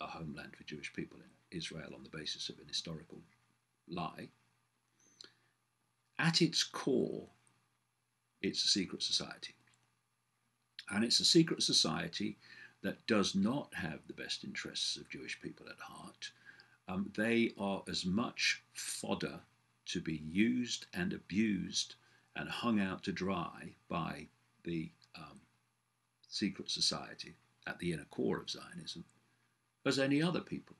Speaker 1: a homeland for Jewish people in Israel on the basis of an historical lie. At its core, it's a secret society. And it's a secret society that does not have the best interests of Jewish people at heart. They are as much fodder to be used and abused and hung out to dry by the secret society at the inner core of Zionism as any other people.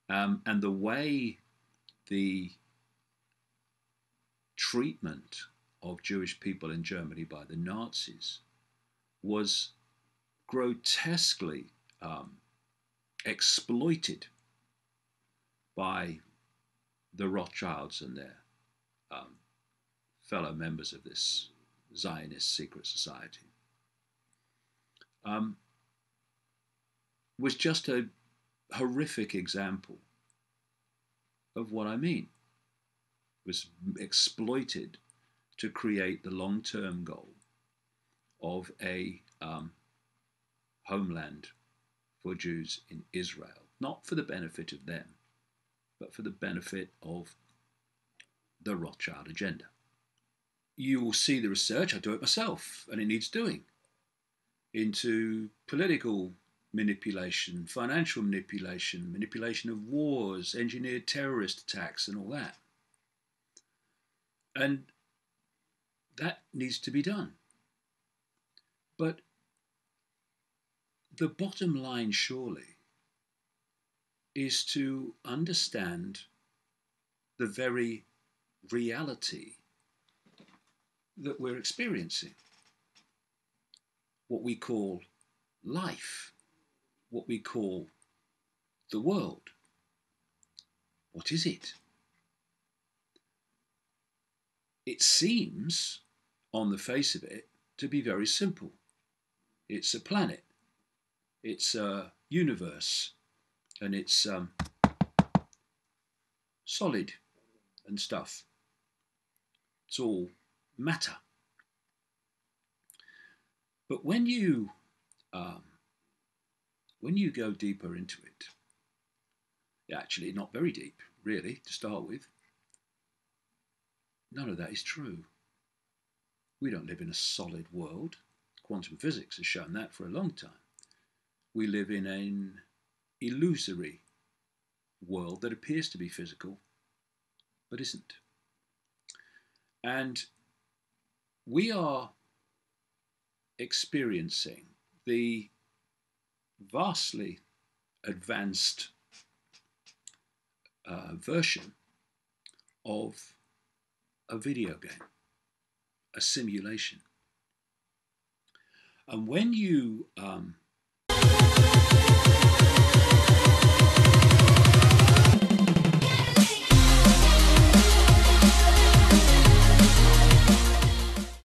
Speaker 1: And the way the treatment of Jewish people in Germany by the Nazis was grotesquely exploited by the Rothschilds and their fellow members of this Zionist secret society, was just a horrific example of what I mean. It was exploited to create the long-term goal of a homeland for Jews in Israel, not for the benefit of them, but for the benefit of the Rothschild agenda. You will see the research, I do it myself, and it needs doing, into political manipulation, financial manipulation, manipulation of wars, engineered terrorist attacks, and all that. And that needs to be done. But the bottom line, surely, is to understand the very reality that we're experiencing. What we call life, what we call the world. What is it? It seems, on the face of it, to be very simple. It's a planet, it's a universe, and it's solid and stuff. It's all matter. But when you go deeper into it, actually not very deep, really, to start with, none of that is true. We don't live in a solid world. Quantum physics has shown that for a long time. We live in an illusory world that appears to be physical, but isn't. And we are experiencing the vastly advanced version of a video game, a simulation. And when you